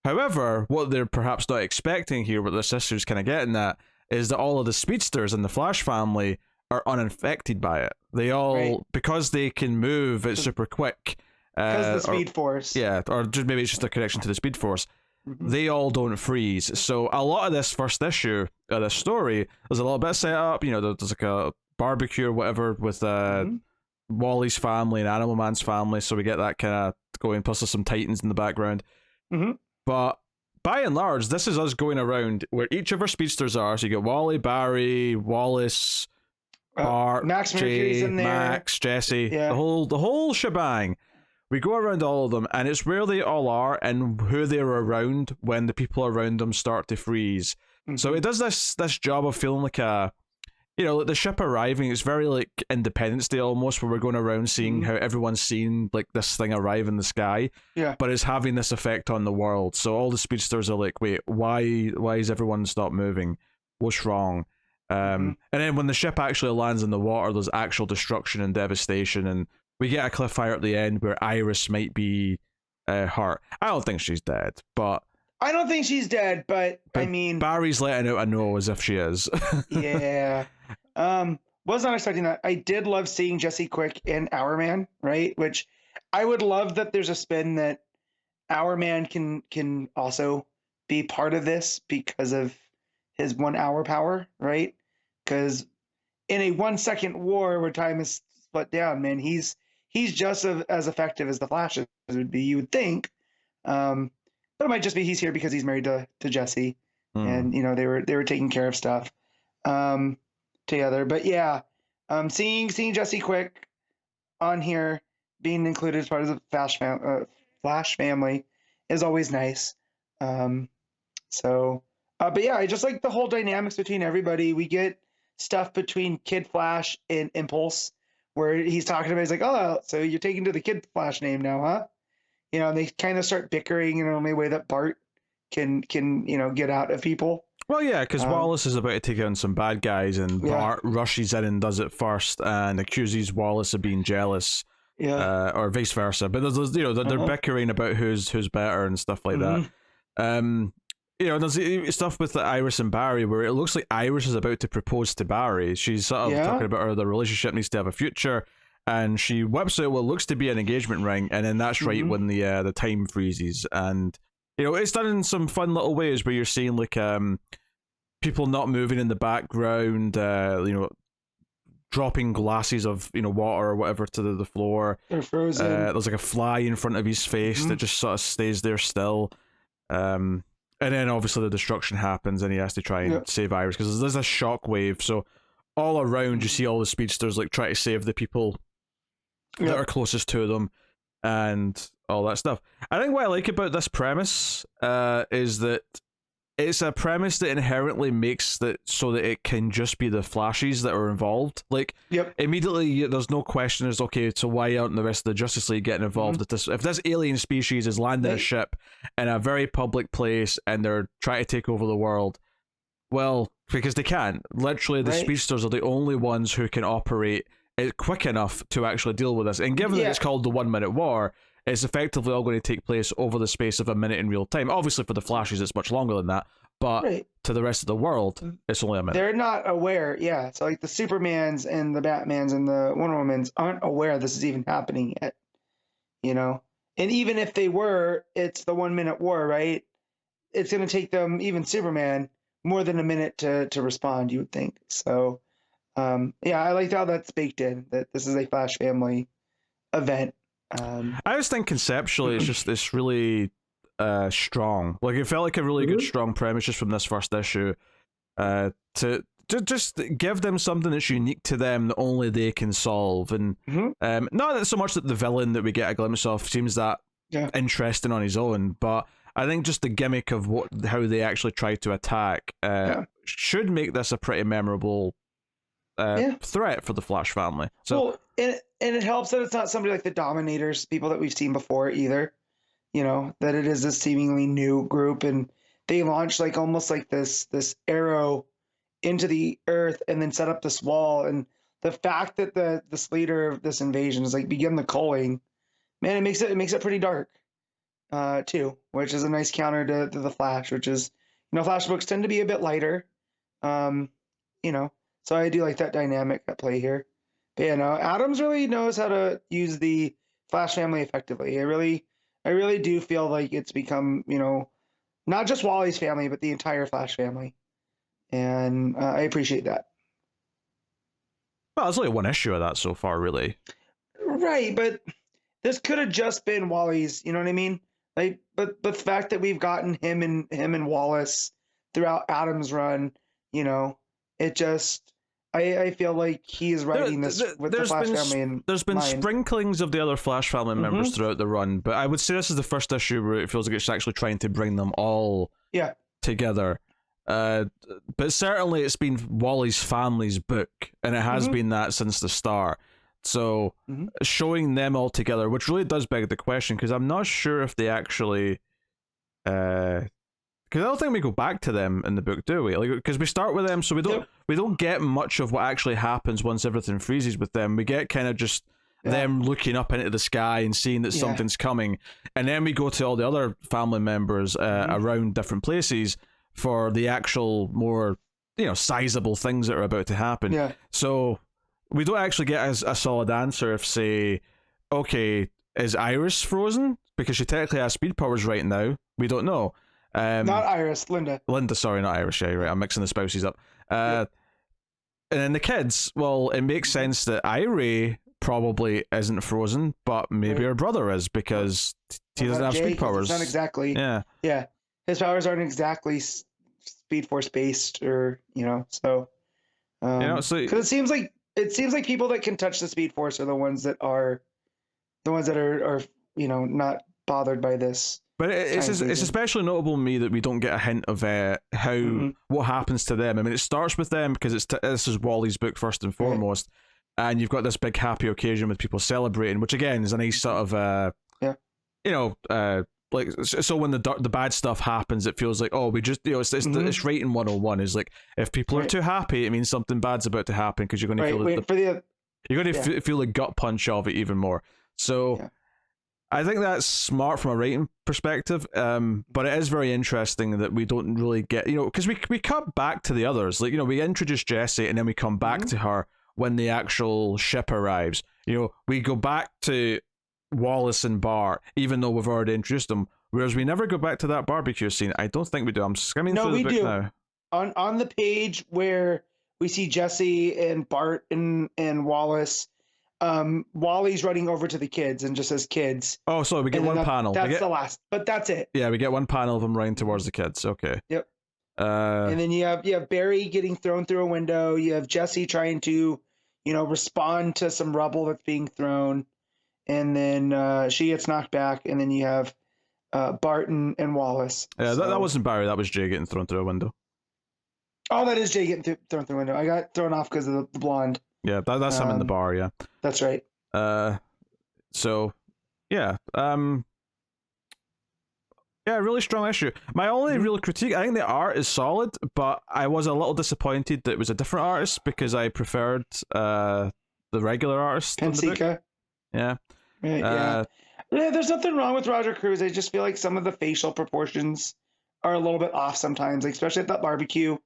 However, what they're perhaps not expecting here, what their sister's kind of getting at, is that all of the speedsters in the Flash family are unaffected by it. They all, because they can move, it's super quick. Because the Speed Force. Yeah, or just maybe it's just a connection to the Speed Force. They all don't freeze. So a lot of this first issue of this story, there's a little bit of setup. There's like a barbecue or whatever with Wally's family and Animal Man's family, so we get that kind of going, plus there's some Titans in the background. But by and large, this is us going around where each of our speedsters are. So you get Wally, Barry, Wallace, Bart, Max Mercury's in there. Max, Jesse, the whole shebang. We go around all of them, and it's where they all are and who they're around when the people around them start to freeze. So it does this job of feeling like a, like the ship arriving. It's very like Independence Day almost, where we're going around seeing how everyone's seeing like this thing arrive in the sky. Yeah. But it's having this effect on the world. So all the speedsters are like, wait, why is everyone stopped moving? What's wrong? And then when the ship actually lands in the water, there's actual destruction and devastation, and we get a cliffhanger at the end where Iris might be hurt. I don't think she's dead, but I don't think she's dead, but I mean, Barry's letting out a no as if she is. Yeah. Was not expecting that. I did love seeing Jesse Quick in Our Man, right? Which I would love that there's a spin that Our Man can also be part of this because of his 1 hour power, right? Because in a 1 second war where time is split down, man, he's just as effective as the Flash would be, you would think. But it might just be he's here because he's married to Jesse, and you know they were taking care of stuff together. But yeah, seeing Jesse Quick on here being included as part of the Flash family is always nice. But yeah, I just like the whole dynamics between everybody. We get stuff between Kid Flash and Impulse where he's talking about, he's like, oh, so you're taking to the Kid Flash name now, huh? You know, and they kind of start bickering in the only way that Bart can get out of people. Well, yeah, because Wallace is about to take on some bad guys, and Bart rushes in and does it first, and accuses Wallace of being jealous, or vice versa. But there's they're bickering about who's better and stuff like that. There's stuff with Iris and Barry where it looks like Iris is about to propose to Barry. She's sort of talking about how the relationship needs to have a future, and she whips out what looks to be an engagement ring, and then that's right when the time freezes. And it's done in some fun little ways where you're seeing like people not moving in the background, dropping glasses of water or whatever to the floor. They're frozen. There's like a fly in front of his face that just sort of stays there still. And then obviously the destruction happens and he has to try and save Iris because there's a shockwave. So all around you see all the speedsters like try to save the people that are closest to them and all that stuff. I think what I like about this premise is that it's a premise that inherently makes that so that it can just be the Flashes that are involved. Like, immediately there's no question as, okay, so why aren't the rest of the Justice League getting involved with this? If this alien species is landing a ship in a very public place and they're trying to take over the world, well, because they can't. Literally, the speedsters are the only ones who can operate it quick enough to actually deal with this. And given that it's called the 1 minute war, it's effectively all going to take place over the space of a minute in real time. Obviously, for the Flashes, it's much longer than that. But to the rest of the world, it's only a minute. They're not aware, So, like, the Supermans and the Batmans and the Wonder Womans aren't aware this is even happening yet, And even if they were, it's the 1 minute war, right? It's going to take them, even Superman, more than a minute to respond, you would think. So, I like how that's baked in, that this is a Flash family event. I just think conceptually it's really strong. Like, it felt like a really good strong premise just from this first issue, to just give them something that's unique to them that only they can solve. And not so much that the villain that we get a glimpse of seems that interesting on his own, but I think just the gimmick of how they actually try to attack should make this a pretty memorable threat for the Flash family. So and it helps that it's not somebody like the Dominators, people that we've seen before either. That it is a seemingly new group, and they launched like almost like this arrow into the earth and then set up this wall. And the fact that this leader of this invasion is like begin the culling, man, it makes it pretty dark, too, which is a nice counter to the Flash, which is Flash books tend to be a bit lighter, so I do like that dynamic at play here. But Adams really knows how to use the Flash family effectively. I really do feel like it's become, not just Wally's family, but the entire Flash family. And I appreciate that. Well, there's only one issue of that so far, really. Right, but this could have just been Wally's, you know what I mean? Like, but the fact that we've gotten him and Wallace throughout Adam's run, it just... I feel like he is writing this with the Flash family in There's been mind. sprinklings of the other Flash family members throughout the run, but I would say this is the first issue where it feels like it's actually trying to bring them all together. But certainly it's been Wally's family's book, and it has been that since the start. So showing them all together, which really does beg the question, because I'm not sure if they actually... Because I don't think we go back to them in the book, do we? Like, because we start with them, so we don't get much of what actually happens once everything freezes with them. We get kind of just them looking up into the sky and seeing that something's coming, and then we go to all the other family members around different places for the actual more sizable things that are about to happen. Yeah. So we don't actually get a solid answer if, say, okay, is Iris frozen because she technically has speed powers right now? We don't know. Not Iris, Linda. Linda, sorry, not Iris. Yeah, you're right. I'm mixing the spouses up. And then the kids. Well, it makes sense that Irie probably isn't frozen, but maybe her brother is because he doesn't have speed powers. It's not exactly. Yeah. Yeah. His powers aren't exactly Speed Force based, or so. Because it seems like people that can touch the Speed Force are the ones that are not bothered by this. But it's especially notable to me that we don't get a hint of what happens to them. I mean, it starts with them because this is Wally's book first and foremost, and you've got this big happy occasion with people celebrating, which again is a nice sort of like, so when the bad stuff happens, it feels like, oh, we just it's rating 101 is like, if people are too happy, it means something bad's about to happen because you're going to feel the gut punch of it even more. So I think that's smart from a rating perspective, but it is very interesting that we don't really get, because we cut back to the others, like, we introduce Jessie and then we come back to her when the actual ship arrives. We go back to Wallace and Bart, even though we've already introduced them, whereas we never go back to that barbecue scene. I don't think we do. I'm skimming through the book now. On the page where we see Jessie and Bart and Wallace, Wally's running over to the kids and just says kids. Oh, so we get one panel. That's the last, but that's it. Yeah, we get one panel of them running towards the kids. Okay. Yep. And then you have Barry getting thrown through a window. You have Jessie trying to, respond to some rubble that's being thrown. And then she gets knocked back, and then you have Barton and Wallace. Yeah, that wasn't Barry. That was Jay getting thrown through a window. Oh, that is Jay getting thrown through a window. I got thrown off because of the blonde. Yeah, that's him in the bar. Yeah, that's right. So, yeah, really strong issue. My only real critique, I think the art is solid, but I was a little disappointed that it was a different artist because I preferred the regular artist. Pensika. Yeah. Yeah, there's nothing wrong with Roger Cruz. I just feel like some of the facial proportions are a little bit off sometimes, like especially at that barbecue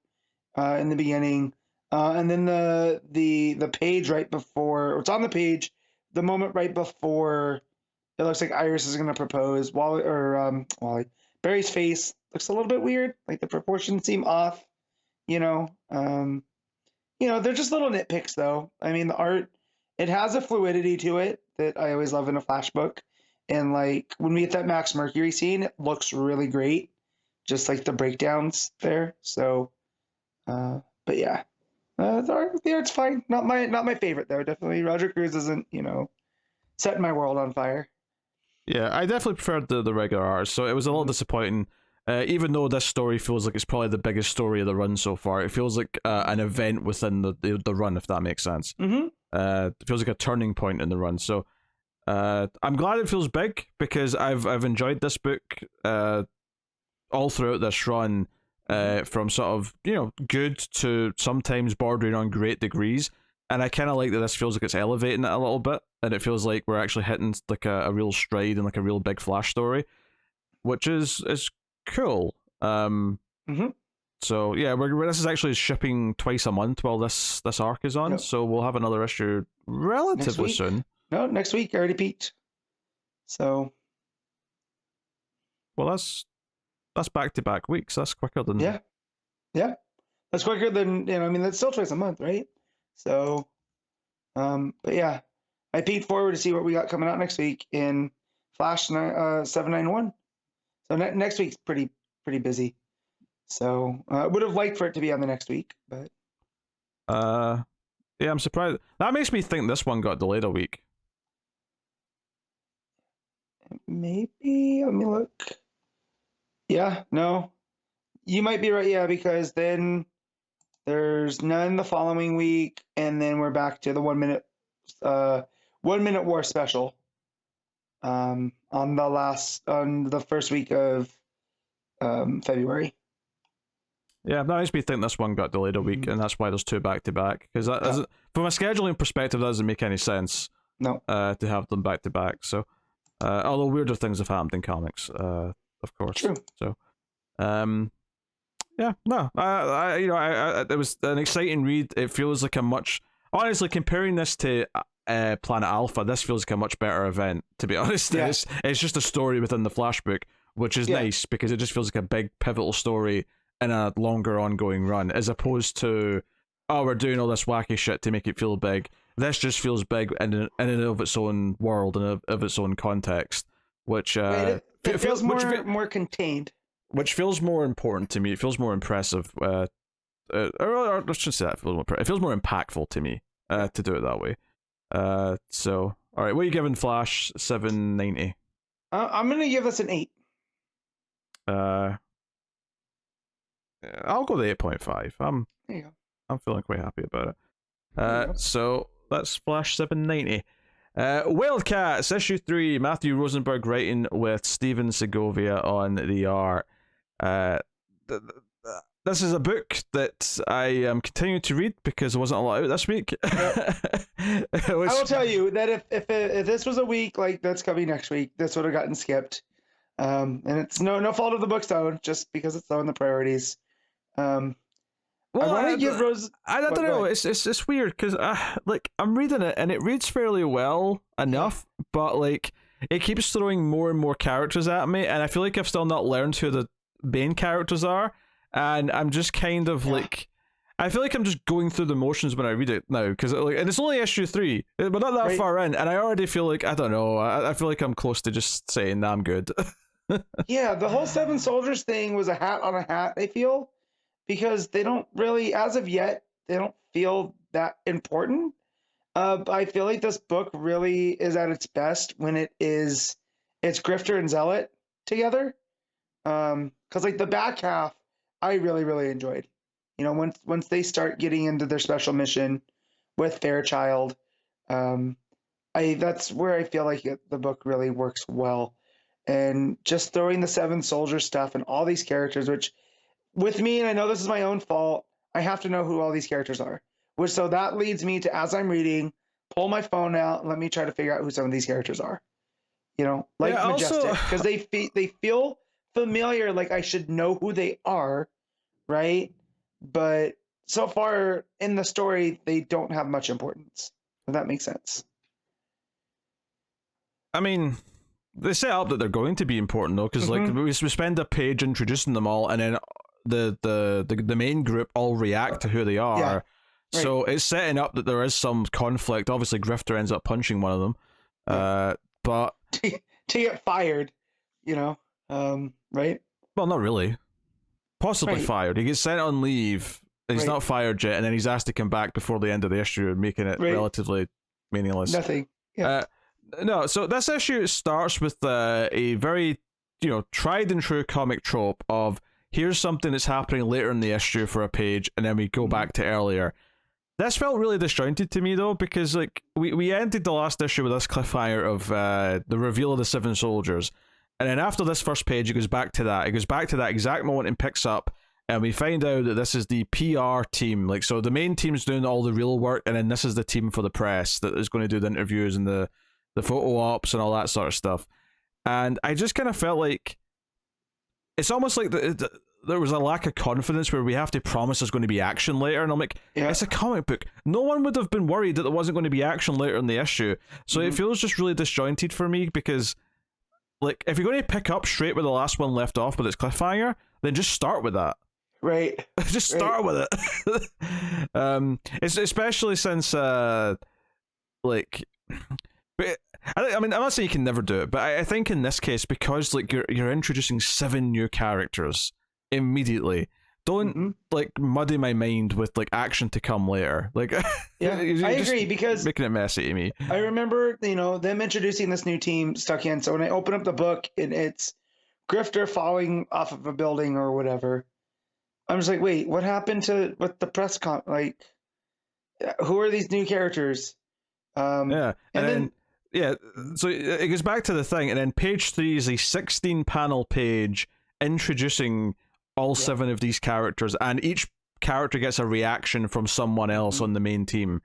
in the beginning, and then the page right before, or it's on the page, the moment right before it looks like Iris is going to propose. Barry's face looks a little bit weird, like the proportions seem off. They're just little nitpicks, though. I mean, the art, it has a fluidity to it that I always love in a Flash book. And like when we get that Max Mercury scene, it looks really great. Just like the breakdowns there. So, but yeah, the art's fine. Not my favorite though. Definitely Roger Cruz isn't, setting my world on fire. Yeah, I definitely preferred the regular art. So it was a little disappointing. Even though this story feels like it's probably the biggest story of the run so far, it feels like an event within the run, if that makes sense. Mm-hmm. It feels like a turning point in the run. So I'm glad it feels big because I've enjoyed this book all throughout this run, from sort of good to sometimes bordering on great degrees, and I kind of like that this feels like it's elevating it a little bit, and it feels like we're actually hitting like a real stride and like a real big Flash story, which is cool. So yeah, this is actually shipping twice a month while this arc is on. Yep. So we'll have another issue relatively soon. No, next week. I already peaked. So, well, that's back to back weeks. That's quicker than yeah. That's quicker than I mean, that's still twice a month, right? So, but yeah, I peeked forward to see what we got coming out next week in Flash 791. So next week's pretty busy. So I would have liked for it to be on the next week, but yeah, I'm surprised. That makes me think this one got delayed a week. Maybe, let me look. Yeah, no, you might be right. Yeah, because then there's none the following week, and then we're back to the 1 minute war special on the first week of February. Yeah, that makes me think this one got delayed a week, and that's why there's two back to back. Because from a scheduling perspective, that doesn't make any sense. No. To have them back to back. So, although weirder things have happened in comics, of course. True. So, yeah, no, it was an exciting read. It feels like a much, honestly, comparing this to Planet Alpha, this feels like a much better event, to be honest. Yeah. It's just a story within the Flash book, which is nice because it just feels like a big pivotal story in a longer ongoing run, as opposed to, oh, we're doing all this wacky shit to make it feel big. This just feels big in and of its own world and of its own context, which it feels more contained. Which feels more important to me. It feels more impressive. Or I shouldn't say that. It feels more impactful to me to do it that way. So, all right, what are you giving Flash 790? I'm gonna give this an 8. I'll go the 8.5. There you go. I'm feeling quite happy about it. So that's Flash 790. WildC.A.T.s issue 3. Matthew Rosenberg writing with Steven Segovia on the art. This is a book that I am continuing to read because there wasn't a lot out this week. Yep. I will tell you that if this was a week like that's coming next week, this would have gotten skipped. And it's no fault of the book's own, just because it's low in the priorities. Well, I want to give Rose. I don't know. It's weird because like I'm reading it and it reads fairly well enough, but like it keeps throwing more and more characters at me, and I feel like I've still not learned who the main characters are, and I'm just kind of like, I feel like I'm just going through the motions when I read it now, because like, and it's only issue 3, but not that far in, and I already feel like, I don't know, I feel like I'm close to just saying, nah, I'm good. Yeah, the whole Seven Soldiers thing was a hat on a hat, I feel, because they don't really, as of yet, they don't feel that important. I feel like this book really is at its best when it's Grifter and Zealot together. Because like the back half, I really enjoyed. You know, once they start getting into their special mission with Fairchild, that's where I feel like the book really works well. And just throwing the Seven Soldier stuff and all these characters, which with me, and I know this is my own fault, I have to know who all these characters are. So that leads me to, as I'm reading, pull my phone out and let me try to figure out who some of these characters are. You know, like Majestic, because they feel familiar, like I should know who they are, right? But so far in the story, they don't have much importance. If that makes sense. I mean, they set up that they're going to be important though, because like we spend a page introducing them all, and then the main group all react to who they are. Yeah. Right. So it's setting up that there is some conflict. Obviously, Grifter ends up punching one of them, but to get fired, you know, right? Well, not really. Possibly fired. He gets sent on leave. He's not fired yet, and then he's asked to come back before the end of the issue, making it relatively meaningless. Nothing. Yeah. No. So this issue starts with a very, tried and true comic trope of here's something that's happening later in the issue for a page, and then we go back to earlier. This felt really disjointed to me though, because like we ended the last issue with this cliffhanger of the reveal of the Seven Soldiers, and then after this first page, it goes back to that. It goes back to that exact moment and picks up, and we find out that this is the PR team. Like, so the main team's doing all the real work, and then this is the team for the press that is going to do the interviews and the photo ops and all that sort of stuff. And I just kind of felt like it's almost like there was a lack of confidence where we have to promise there's going to be action later, and I'm like, it's a comic book. No one would have been worried that there wasn't going to be action later in the issue. So it feels just really disjointed for me, because like if you're going to pick up straight where the last one left off with its cliffhanger, then just start with that. Right. Just start with it. It's especially since like, but I mean, I'm not saying you can never do it, but I think in this case, because like you're introducing 7 new characters immediately, don't like muddy my mind with like action to come later. Like, I agree, because making it messy to me. I remember, them introducing this new team stuck in. So when I open up the book and it's Grifter falling off of a building or whatever, I'm just like, wait, what happened to what the press con? Like, who are these new characters? And then so it goes back to the thing, and then page 3 is a 16-panel page introducing all 7 of these characters, and each character gets a reaction from someone else on the main team.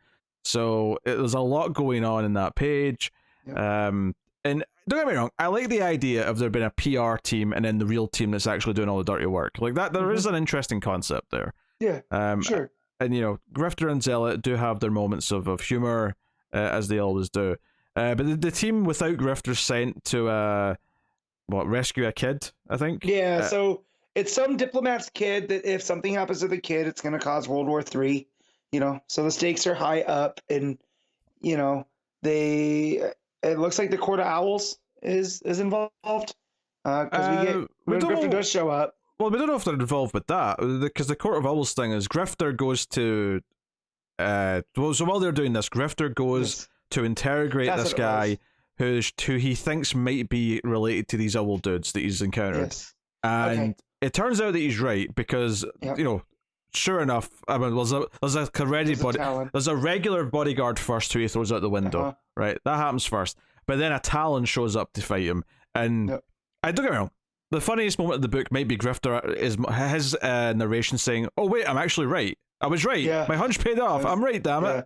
So there's a lot going on in that page. Yep. And don't get me wrong, I like the idea of there being a PR team and then the real team that's actually doing all the dirty work. Like that, there is an interesting concept there. Yeah, sure. And Grifter and Zealot do have their moments of humor, as they always do. But the team without Grifter sent to rescue a kid, I think. Yeah, so it's some diplomat's kid that if something happens to the kid, it's going to cause World War III. So the stakes are high up, and it looks like the Court of Owls is involved because Grifter does show up. Well, we don't know if they're involved with that, because the Court of Owls thing is Grifter goes to so while they're doing this, Grifter goes to interrogate this guy who he thinks might be related to these owl dudes that he's encountered. And it turns out that he's right, because sure enough, I mean, there's a regular bodyguard first who he throws out the window. Right, that happens first, but then a Talon shows up to fight him, and I don't get me wrong, the funniest moment of the book might be Grifter is his narration saying, "Oh wait, I'm actually right. I was right. Yeah. My hunch paid off. I'm right. Damn it."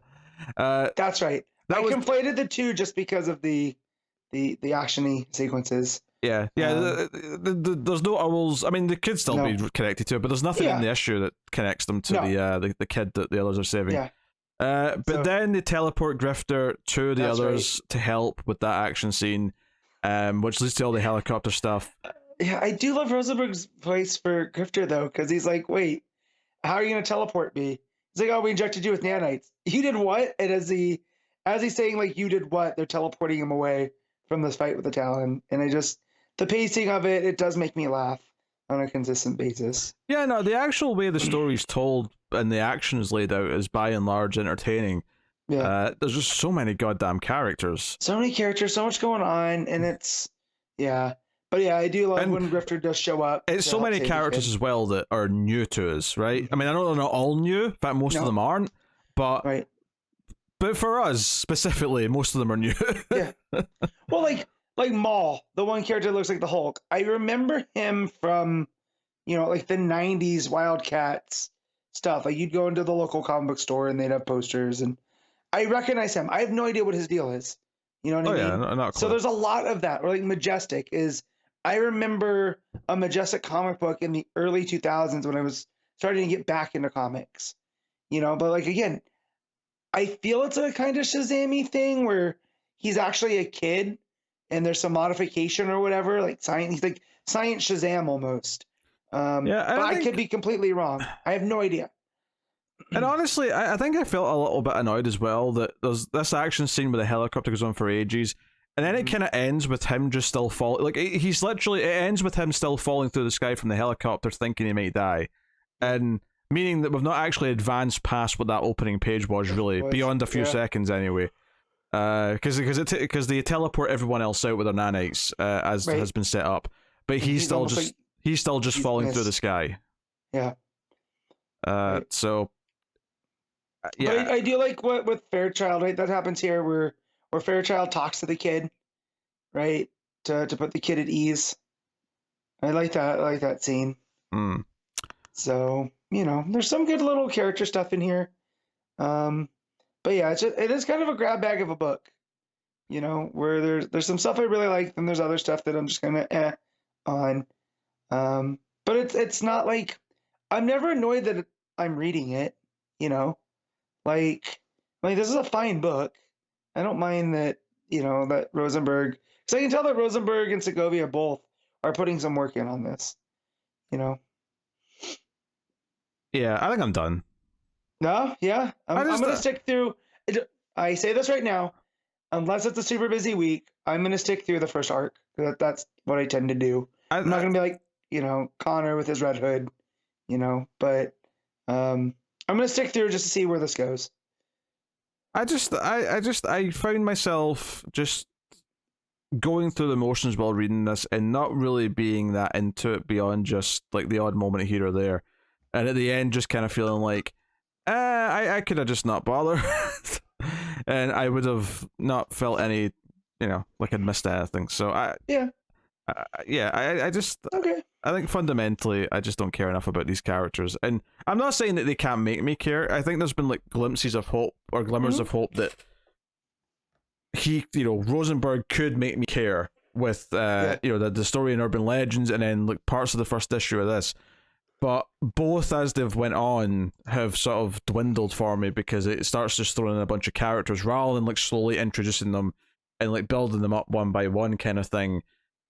That's right. I conflated the two just because of the actiony sequences. Yeah. There's no owls. I mean, they could still be connected to it, but there's nothing in the issue that connects them to the kid that the others are saving. Yeah. But then they teleport Grifter to the others to help with that action scene, which leads to all the helicopter stuff. Yeah, I do love Rosenberg's voice for Grifter though, because he's like, "Wait, how are you gonna teleport me?" He's like, "Oh, we injected you with nanites." You did what? And as he's saying like, "You did what?" They're teleporting him away from this fight with the Talon, and the pacing of it does make me laugh on a consistent basis. Yeah, no, the actual way the story's told and the action is laid out is by and large entertaining. Yeah, there's just so many goddamn characters. So many characters, so much going on, and it's But yeah, I do love when Grifter does show up. It's so many characters as well that are new to us, right? I mean, I know they're not all new. In fact, most of them aren't. But but for us specifically, most of them are new. Yeah. Well, like Maul, the one character that looks like the Hulk. I remember him from, like the '90s WildC.A.T.s stuff. Like you'd go into the local comic book store and they'd have posters, and I recognize him. I have no idea what his deal is. You know what I mean? Not so there's a lot of that. Or like Majestic is. I remember a Majestic comic book in the early 2000s when I was starting to get back into comics, but like, again, I feel it's a kind of Shazam-y thing where he's actually a kid and there's some modification or whatever, like he's like Science Shazam almost. But I could be completely wrong. I have no idea. And honestly, I think I felt a little bit annoyed as well that there's this action scene where the helicopter goes on for ages. And then it kind of ends with him just still falling. Like, it ends with him still falling through the sky from the helicopter thinking he might die. And meaning that we've not actually advanced past what that opening page was, really, beyond a few seconds anyway. Because they teleport everyone else out with their nanites, as has been set up. But he's still just falling through the sky. Yeah. So, yeah. But I do like what with Fairchild, right? That happens here where Fairchild talks to the kid, right, to put the kid at ease. I like that. I like that scene. So there's some good little character stuff in here. But yeah, it is kind of a grab bag of a book. Where there's some stuff I really like, and there's other stuff that I'm just gonna on. But it's not like I'm never annoyed that I'm reading it. Like this is a fine book. I don't mind that, that Rosenberg, because I can tell that Rosenberg and Segovia both are putting some work in on this, Yeah, I think I'm done. No, yeah. I'm going to stick through. I say this right now, unless it's a super busy week, I'm going to stick through the first arc. That's what I tend to do. I'm not going to be like, Connor with his Red Hood, but I'm going to stick through just to see where this goes. I found myself just going through the motions while reading this and not really being that into it beyond just like the odd moment here or there, and at the end just kind of feeling like I could have just not bothered and I would have not felt any like I'd missed anything. So I just okay. I think fundamentally I just don't care enough about these characters, and I'm not saying that they can't make me care. I think there's been like glimpses of hope or glimmers of hope that Rosenberg could make me care with the story in Urban Legends, and then like parts of the first issue of this. But both as they've went on have sort of dwindled for me, because it starts just throwing in a bunch of characters rather than like slowly introducing them and like building them up one by one kind of thing.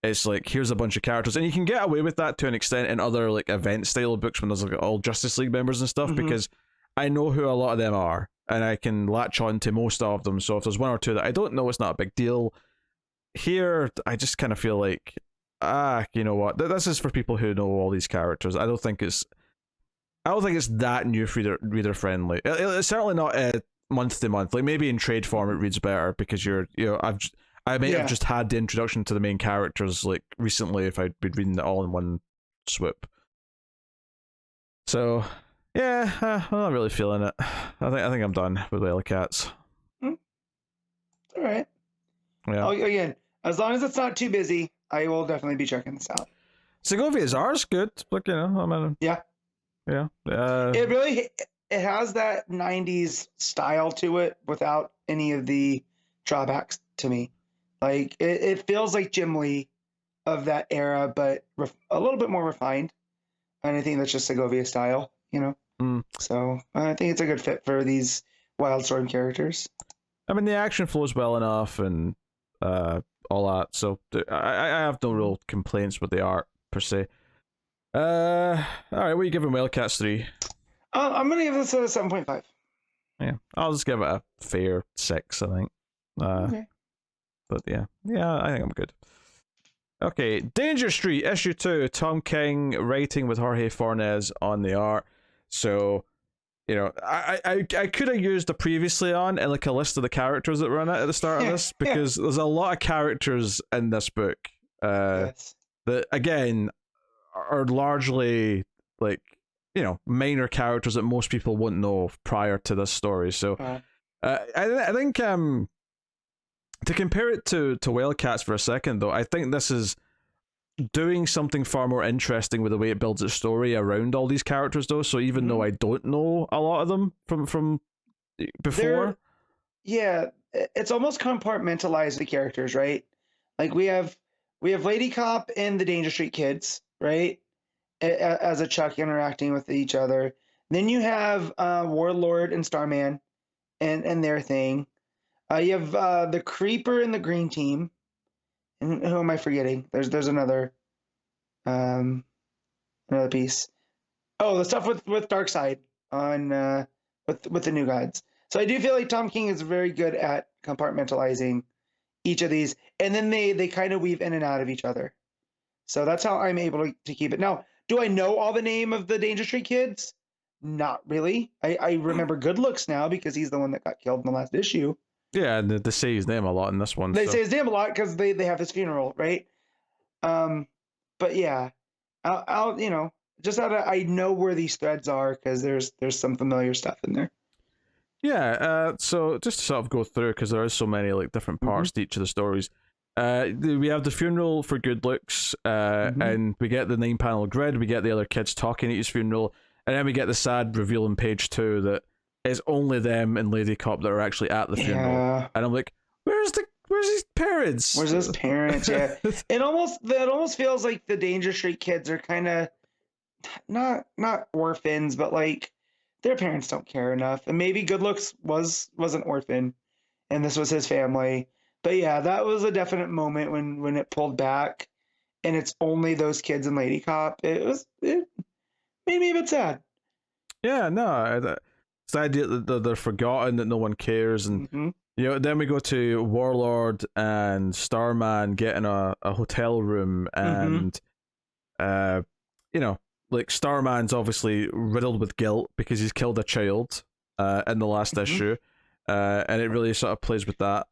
It's like, here's a bunch of characters, and you can get away with that to an extent in other like event style books when there's like all Justice League members and stuff, because I know who a lot of them are and I can latch on to most of them. So if there's one or two that I don't know, it's not a big deal. Here, I just kind of feel like, you know what? This is for people who know all these characters. I don't think it's that new reader friendly. It's certainly not month to month. Like maybe in trade form it reads better, because I may have just had the introduction to the main characters like recently if I'd been reading it all in one swoop. So yeah, I'm not really feeling it. I think I'm done with WildC.A.T.s. All right. Yeah. Again, as long as it's not too busy, I will definitely be checking this out. Segovia's ours good, but yeah. It has that 90s style to it without any of the drawbacks to me. Like it feels like Jim Lee of that era, but a little bit more refined. And I think that's just Segovia style, So I think it's a good fit for these Wildstorm characters. I mean, the action flows well enough and all that, so I have no real complaints with the art per se. All right, what are you giving WildC.A.T.s 3? I'm gonna give this a 7.5. Yeah, I'll just give it a fair 6, I think. Okay. But yeah, I think I'm good. Okay, Danger Street issue 2, Tom King writing with Jorge Fornés on the art. So, I could have used the previously on and like a list of the characters that were in it at the start of this, because there's a lot of characters in this book that again are largely like minor characters that most people wouldn't know prior to this story. So I think to compare it to WildC.A.T.s for a second though, I think this is doing something far more interesting with the way it builds its story around all these characters though. So even though I don't know a lot of them from before, it's almost compartmentalized the characters, right? Like we have Lady Cop and the Danger Street kids, right? As a Chuck interacting with each other. Then you have Warlord and Starman and their thing. You have the Creeper and the Green Team. And who am I forgetting? There's another piece. Oh, the stuff with Darkseid on with the New Gods. So I do feel like Tom King is very good at compartmentalizing each of these, and then they kind of weave in and out of each other. So that's how I'm able to keep it. Now, do I know all the name of the Danger Street kids? Not really. I remember Good Looks now because he's the one that got killed in the last issue. Yeah, and they say his name a lot in this one. They say his name a lot because they have his funeral, right? But yeah, I'll just I know where these threads are because there's some familiar stuff in there. Yeah. So just to sort of go through, because there are so many like different parts to each of the stories. We have the funeral for Good Looks, and we get the 9-panel grid. We get the other kids talking at his funeral, and then we get the sad reveal in page 2 that it's only them and Lady Cop that are actually at the funeral. And I'm like, where's his parents? Where's his parents? Yeah. It almost feels like the Danger Street kids are kind of not orphans, but like their parents don't care enough. And maybe Good Looks was an orphan and this was his family. But yeah, that was a definite moment when it pulled back and it's only those kids and Lady Cop. It made me a bit sad. Yeah, no, it's the idea that they're forgotten, that no one cares, and then we go to Warlord and Starman getting a hotel room, and like Starman's obviously riddled with guilt because he's killed a child in the last issue, and it really sort of plays with that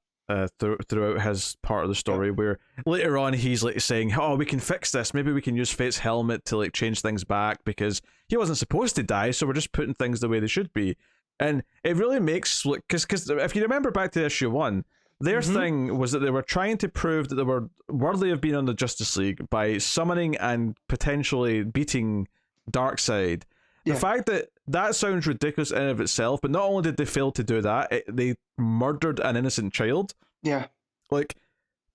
throughout his part of the story, where later on he's like saying, oh, we can fix this, maybe we can use Fate's helmet to like change things back because he wasn't supposed to die, so we're just putting things the way they should be. And it really makes, because if you remember back to issue 1, their thing was that they were trying to prove that they were worthy of being on the Justice League by summoning and potentially beating Darkseid. The fact that sounds ridiculous in and of itself, but not only did they fail to do that, they murdered an innocent child. Yeah. Like,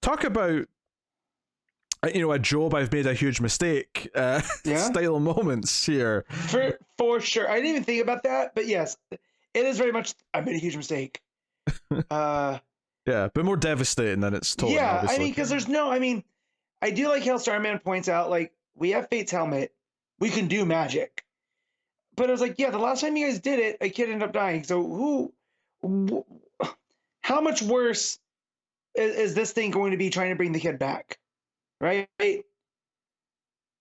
talk about, a Job, I've made a huge mistake style moments here. For sure. I didn't even think about that, but yes, it is very much, I made a huge mistake. Yeah, but more devastating than it's told. Yeah, obviously. I mean, because I do like how Starman points out, like, we have Fate's helmet, we can do magic. But I was like, yeah, the last time you guys did it, a kid ended up dying. So how much worse is this thing going to be trying to bring the kid back? Right?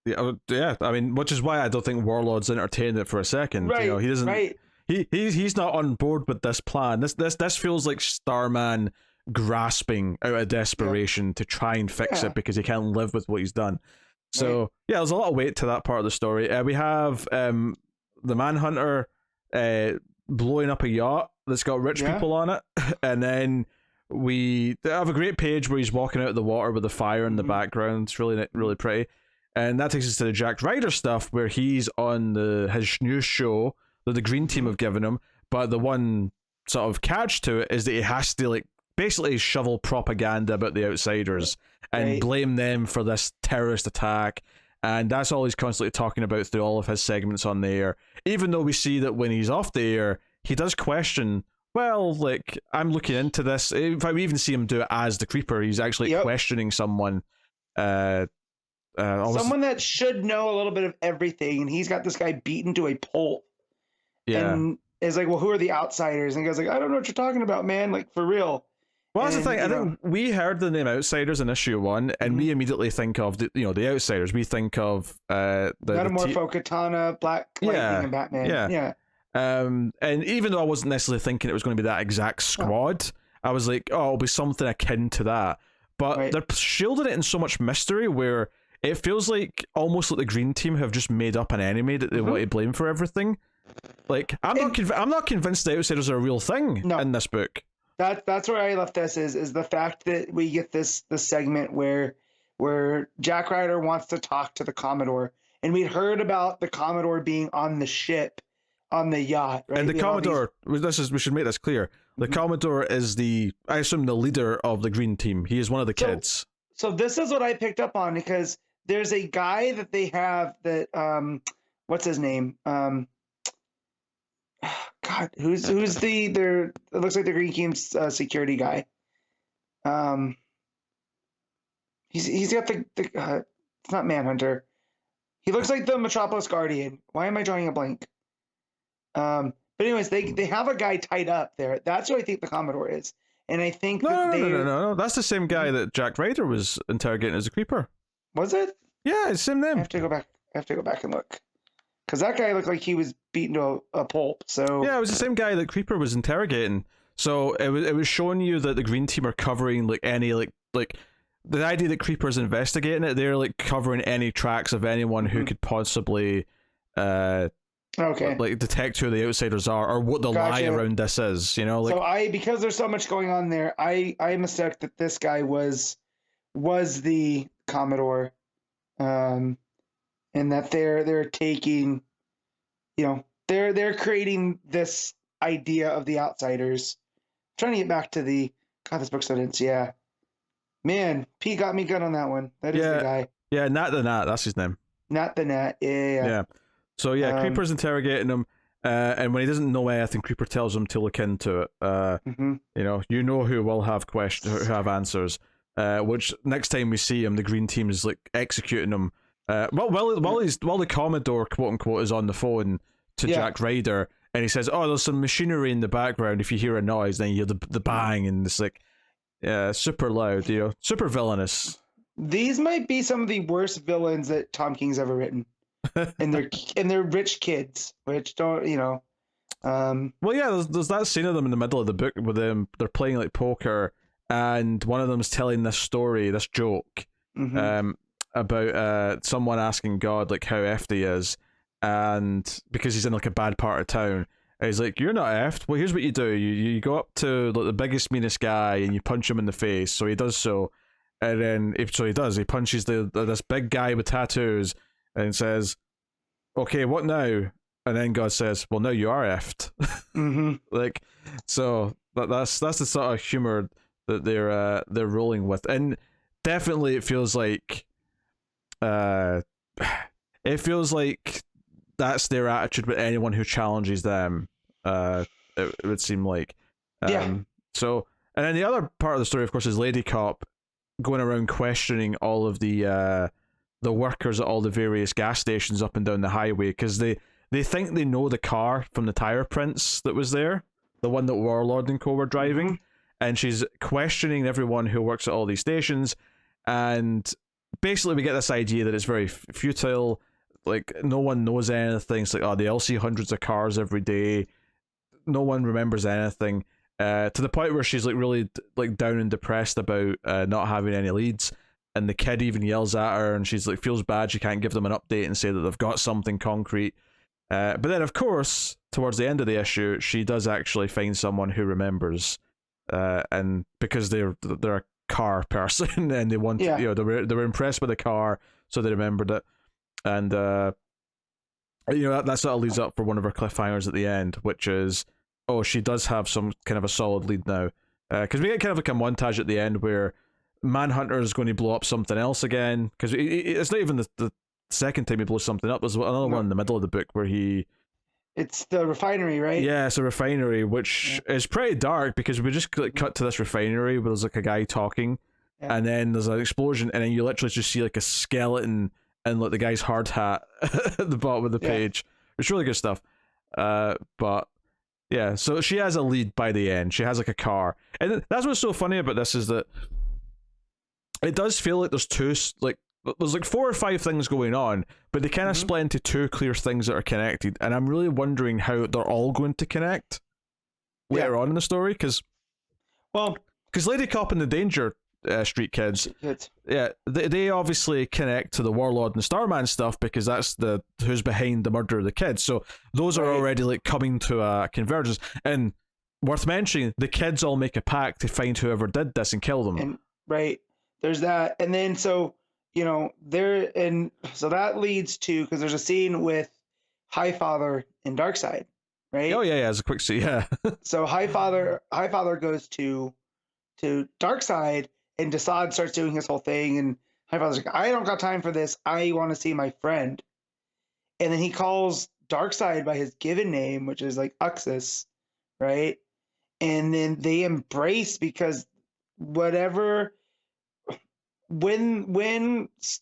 Yeah. I mean, which is why I don't think Warlord's entertained it for a second. Right. He doesn't. Right. He's not on board with this plan. This feels like Starman grasping out of desperation to try and fix it because he can't live with what he's done. So there's a lot of weight to that part of the story. We have the Manhunter blowing up a yacht that's got rich people on it, and then we have a great page where he's walking out of the water with the fire in the background. It's really pretty, and that takes us to the Jack Ryder stuff where he's on his new show that the Green Team have given him, but the one sort of catch to it is that he has to like basically shovel propaganda about the Outsiders and blame them for this terrorist attack. And that's all he's constantly talking about through all of his segments on the air. Even though we see that when he's off the air, he does question, well, like, I'm looking into this. In fact, we even see him do it as the Creeper. He's actually questioning someone. Someone that should know a little bit of everything. And he's got this guy beaten to a pulp. Yeah. And is like, well, who are the Outsiders? And he goes like, I don't know what you're talking about, man. Like, for real. Well, that's the thing. I think we heard the name Outsiders in issue 1, and we immediately think of the Outsiders. We think of Metamorpho, Katana, Black Lightning, and Batman. Yeah. And even though I wasn't necessarily thinking it was going to be that exact squad, I was like, oh, it'll be something akin to that. But they're shielding it in so much mystery where it feels like almost like the Green Team have just made up an enemy that they want to blame for everything. Like, I'm not convinced the Outsiders are a real thing in this book. That's where I left this is the fact that we get this segment where Jack Ryder wants to talk to the Commodore, and we'd heard about the Commodore being on the ship, on the yacht, right? And the Commodore, we should make this clear. The Commodore is I assume the leader of the Green Team. He is one of the kids. So this is what I picked up on, because there's a guy that they have that what's his name? God, who's it looks like the Green Team's security guy. He's got the it's not Manhunter. He looks like the Metropolis Guardian. Why am I drawing a blank? But anyways, they have a guy tied up there. That's who I think the Commodore is, and I think no. That's the same guy that Jack Ryder was interrogating as a Creeper. Was it? Yeah, it's the same name. I have to go back and look. Because that guy looked like he was beaten to a pulp. So yeah, it was the same guy that Creeper was interrogating. So it was showing you that the Green Team are covering like any like the idea that Creeper's investigating it. They're like covering any tracks of anyone who could possibly like detect who the Outsiders are or what the lie around this is. You know, like so because there's so much going on there, I mistook that this guy was the Commodore. And that they're taking, they're creating this idea of the Outsiders. I'm trying to get back to this book's so dense. Yeah, man, Pete got me good on that one. That is the guy. Yeah, Nat the Nat. That's his name. Nat the Nat. Yeah. So Creeper's interrogating him, and when he doesn't know anything, Creeper tells him to look into it. Who will have questions, who have answers. Which next time we see him, the Green Team is like executing him. While the Commodore quote unquote is on the phone to Jack Ryder, and he says, "Oh, there's some machinery in the background. If you hear a noise, then you hear the bang, and it's like, super loud, super villainous." These might be some of the worst villains that Tom King's ever written, and they're rich kids, which don't, Well, yeah, there's that scene of them in the middle of the book with them. They're playing like poker, and one of them's telling this story, this joke. About someone asking God like how effed he is, and because he's in like a bad part of town, And he's like, "You're not effed. Well, here's what you do. You go up to like the biggest, meanest guy and you punch him in the face." So he does so, and then he punches this big guy with tattoos and says, "Okay, what now?" And then God says, "Well, now you are effed." Mm-hmm. Like, so that's the sort of humor that they're rolling with, and definitely it feels like that's their attitude with anyone who challenges them. It would seem like. So, and then the other part of the story, of course, is Lady Cop going around questioning all of the workers at all the various gas stations up and down the highway, because they think they know the car from the tire prints that was there, the one that Warlord and co were driving, mm-hmm. and she's questioning everyone who works at all these stations, and basically we get this idea that it's very futile. Like, no one knows anything. It's like, they'll see hundreds of cars every day. No one remembers anything. To the point where she's like really like down and depressed about not having any leads. And the kid even yells at her, and she's like feels bad she can't give them an update and say that they've got something concrete. But then, of course, towards the end of the issue, she does actually find someone who remembers, and because they're a car person and they want they were impressed with the car, so they remembered it. And that sort of leads up for one of her cliffhangers at the end, which is, she does have some kind of a solid lead now, because we get kind of like a montage at the end where Manhunter is going to blow up something else again, because it's not even the second time he blows something up. There's another one in the middle of the book where it's the refinery, right? Yeah, it's a refinery, which is pretty dark, because we just cut to this refinery where there's like a guy talking, and then there's an explosion, and then you literally just see like a skeleton and like the guy's hard hat at the bottom of the page. It's really good stuff. But yeah, so she has a lead by the end. She has like a car, and that's what's so funny about this, is that it does feel like there's like 4 or 5 things going on, but they kind of split into 2 clear things that are connected, and I'm really wondering how they're all going to connect later on in the story, because Lady Cop and the Danger Street Kids, they obviously connect to the Warlord and Starman stuff, because that's who's behind the murder of the kids. So those are already like coming to a convergence. And worth mentioning, the kids all make a pact to find whoever did this and kill them. There's that, and then so that leads to, because there's a scene with Highfather and Darkseid, right? Oh yeah, it's a quick scene. Yeah. So Highfather goes to Darkseid, and Desaad starts doing his whole thing, and Highfather's like, I don't got time for this. I want to see my friend. And then he calls Darkseid by his given name, which is like Uxas, right? And then they embrace, because when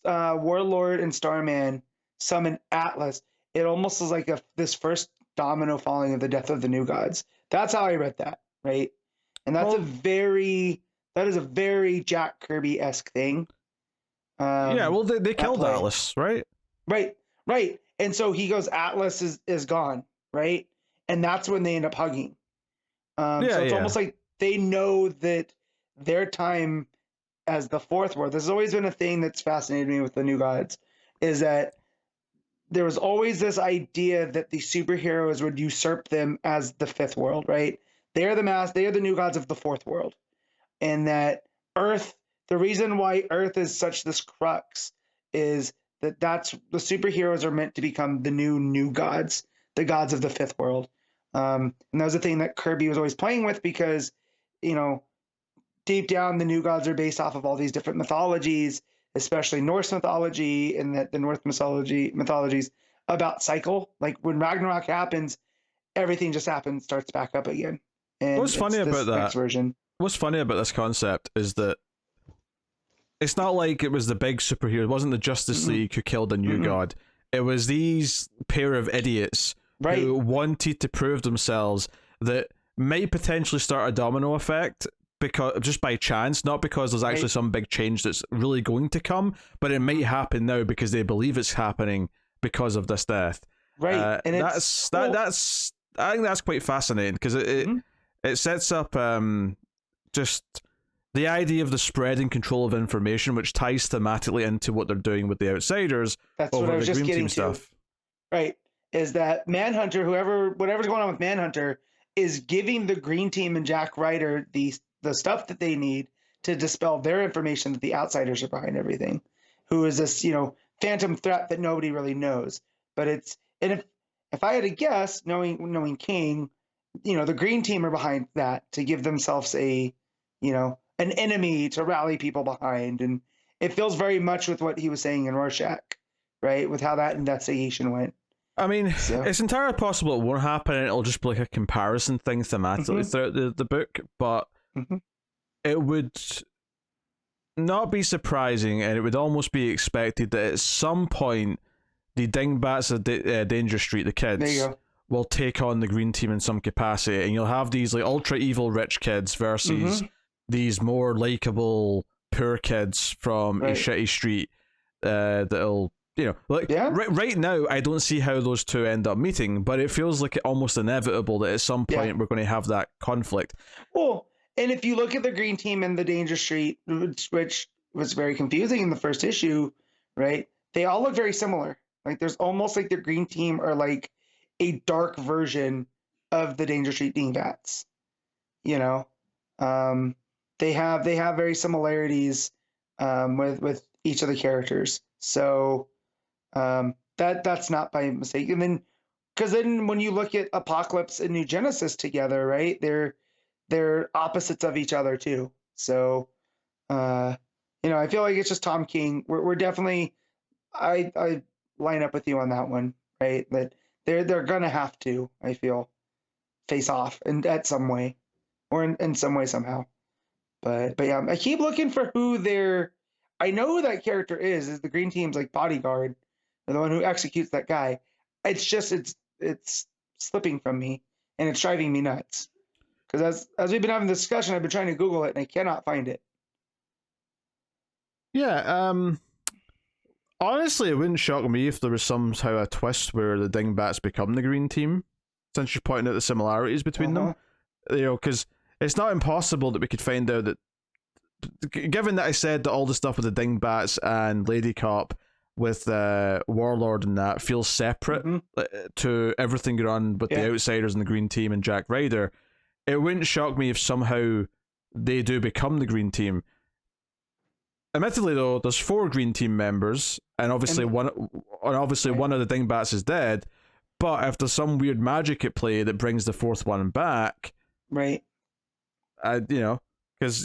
Warlord and Starman summon Atlas, it almost is like this first domino falling of the death of the New Gods. That's how I read that, right? And that's that is a very Jack Kirby-esque thing. They killed Atlas, right? Right. And so he goes, Atlas is gone, right? And that's when they end up hugging. So it's almost like they know that their time as the Fourth World, this has always been a thing that's fascinated me with the New Gods, is that there was always this idea that the superheroes would usurp them as the Fifth World, right? They are the New Gods of the Fourth World. And that Earth, the reason why Earth is such this crux is that's the superheroes are meant to become the new gods, the gods of the Fifth World. And that was the thing that Kirby was always playing with, because, deep down, the New Gods are based off of all these different mythologies, especially Norse mythology, and that the Norse mythologies about cycle. Like when Ragnarok happens, everything just starts back up again. And what's funny about that? Next version. What's funny about this concept is that it's not like it was the big superhero. It wasn't the Justice League who killed a new god. It was these pair of idiots who wanted to prove themselves, that might potentially start a domino effect, because just by chance, not because there's actually some big change that's really going to come, but it might happen now because they believe it's happening because of this death. Right, and that's I think that's quite fascinating, because it sets up just the idea of the spread and control of information, which ties thematically into what they're doing with the Outsiders. That's what I was just getting to. Right. is that Manhunter, whatever's going on with Manhunter, is giving the Green Team and Jack Ryder the stuff that they need to dispel their information that the outsiders are behind everything. Who is this, phantom threat that nobody really knows? But if I had to guess, knowing King, the Green Team are behind that to give themselves an enemy to rally people behind, and it feels very much with what he was saying in Rorschach, right? With how that investigation went. I mean, it's entirely possible it won't happen, and it'll just be like a comparison thing thematically throughout the book, but it would not be surprising, and it would almost be expected that at some point the dingbats of Danger Street, the kids, will take on the Green Team in some capacity, and you'll have these like ultra evil rich kids versus these more likable poor kids from a shitty street that'll right now I don't see how those two end up meeting, but it feels like it almost inevitable that at some point we're going to have that conflict. Well, and if you look at the Green Team and the Danger Street, which was very confusing in the first issue, right? They all look very similar. Like there's almost like the Green Team are like a dark version of the Danger Street Dingbats. They have very similarities with each of the characters. So that's not by mistake. And then because then when you look at Apocalypse and New Genesis together, right? They're opposites of each other too. So I feel like it's just Tom King. We're definitely I line up with you on that one, right? That they're gonna have to, I feel, face off in some way, or in some way somehow. But yeah, I keep looking for who I know who that character is the Green Team's like bodyguard, or the one who executes that guy. It's just it's slipping from me, and it's driving me nuts. Because as we've been having this discussion, I've been trying to Google it and I cannot find it. Yeah, honestly, it wouldn't shock me if there was somehow a twist where the Dingbats become the Green Team, since you're pointing out the similarities between them. Because it's not impossible that we could find out that, given that I said that all the stuff with the Dingbats and Lady Cop with Warlord and that feels separate to everything going on with the Outsiders and the Green Team and Jack Ryder, it wouldn't shock me if somehow they do become the Green Team. Admittedly, though, there's 4 Green Team members, and obviously one of the Dingbats is dead. But if there's some weird magic at play that brings the 4th one back, right? Because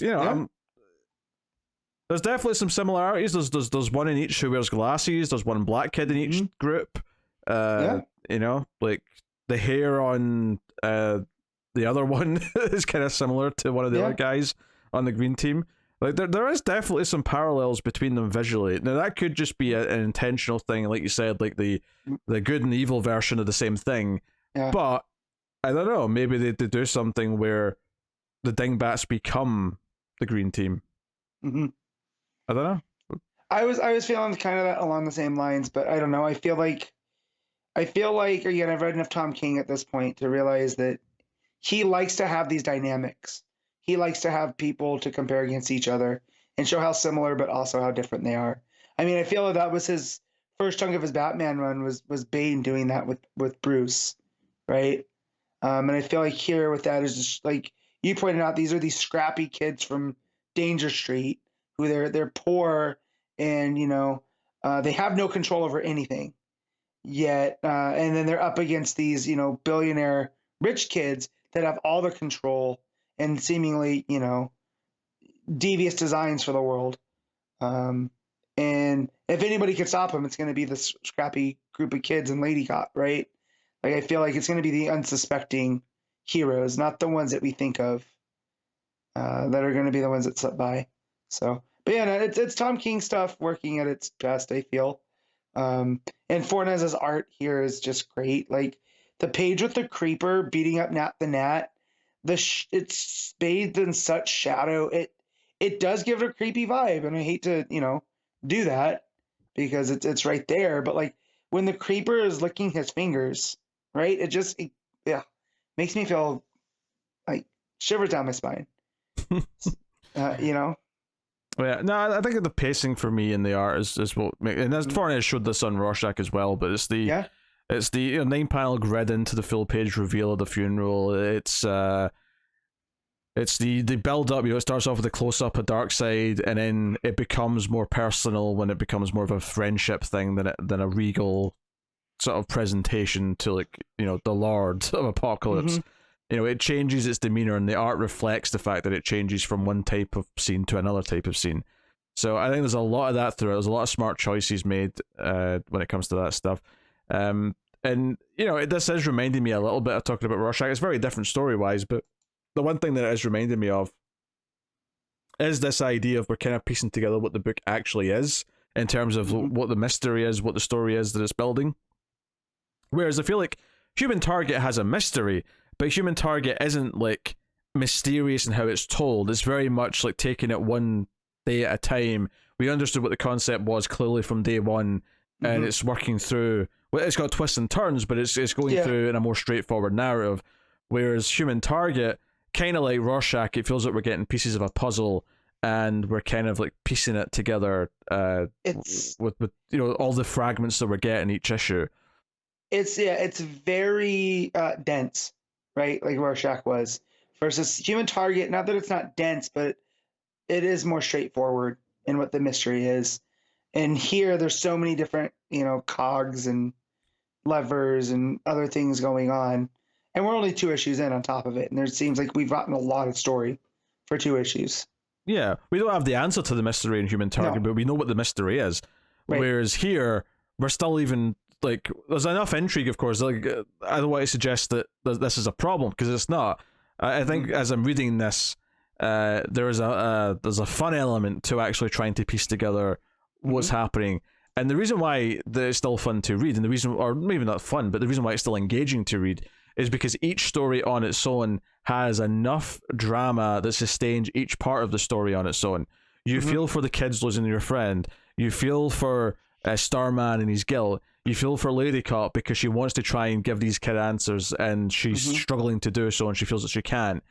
there's definitely some similarities. There's one in each who wears glasses. There's one black kid in each group. Like the hair on the other one is kind of similar to one of the other guys on the Green Team. Like there is definitely some parallels between them visually. Now that could just be an intentional thing, like you said, like the good and evil version of the same thing. Yeah. But I don't know. Maybe they do something where the Dingbats become the Green Team. I don't know. I was feeling kind of that along the same lines, but I don't know. I feel like again, I've read enough Tom King at this point to realize that he likes to have these dynamics. He likes to have people to compare against each other and show how similar, but also how different they are. I mean, I feel that was his first chunk of his Batman run was Bane doing that with Bruce, right? And I feel like here with that is just like you pointed out, these are these scrappy kids from Danger Street who they're poor and they have no control over anything yet, and then they're up against these billionaire rich kids that have all the control and seemingly devious designs for the world. And if anybody can stop them, it's going to be this scrappy group of kids and Lady Cop, right? Like I feel like it's going to be the unsuspecting heroes, not the ones that we think of, that are going to be the ones that slip by. So, but yeah, it's Tom King stuff working at its best, I feel. And Fornés's art here is just great. Like the page with the creeper beating up Nat the Gnat, it's bathed in such shadow. It does give it a creepy vibe, and I hate to do that because it's right there. But like when the creeper is licking his fingers, right? It makes me feel like shivers down my spine. Yeah, no, I think the pacing for me in the art is what, and as Fornés showed this on Rorschach as well. But it's the It's the 9-panel grid into the full page reveal of the funeral. It's the build up. It starts off with a close up of Darkseid, and then it becomes more personal when it becomes more of a friendship thing than a regal sort of presentation to, like, the Lord of Apocalypse. It changes its demeanor, and the art reflects the fact that it changes from one type of scene to another type of scene. So I think there's a lot of that through it. There's a lot of smart choices made when it comes to that stuff. And this is reminding me a little bit of talking about Rorschach. It's very different story-wise, but the one thing that it is reminding me of is this idea of we're kind of piecing together what the book actually is in terms of what the mystery is, what the story is that it's building. Whereas I feel like Human Target has a mystery, but Human Target isn't, like, mysterious in how it's told. It's very much like taking it one day at a time. We understood what the concept was clearly from day one, and it's working through. Well, it's got twists and turns, but it's going through in a more straightforward narrative. Whereas Human Target, kind of like Rorschach, it feels like we're getting pieces of a puzzle, and we're kind of like piecing it together with all the fragments that we're getting each issue. It's very dense, right? Like Rorschach was, versus Human Target. Not that it's not dense, but it is more straightforward in what the mystery is. And here, there's so many different, cogs and levers and other things going on. And we're only 2 issues in on top of it. And it seems like we've gotten a lot of story for 2 issues. Yeah, we don't have the answer to the mystery in Human Target, but we know what the mystery is. Right. Whereas here, we're still even, like, there's enough intrigue, of course. Like, I don't want to suggest that this is a problem, because it's not. I think as I'm reading this, there's a fun element to actually trying to piece together what's happening. And the reason why it's still fun to read, and the reason, or maybe not fun, but the reason why it's still engaging to read, is because each story on its own has enough drama that sustains each part of the story on its own. You feel for the kids losing their friend. You feel for Starman and his guilt. You feel for Lady Cop because she wants to try and give these kids answers, and she's struggling to do so, and she feels that she can't.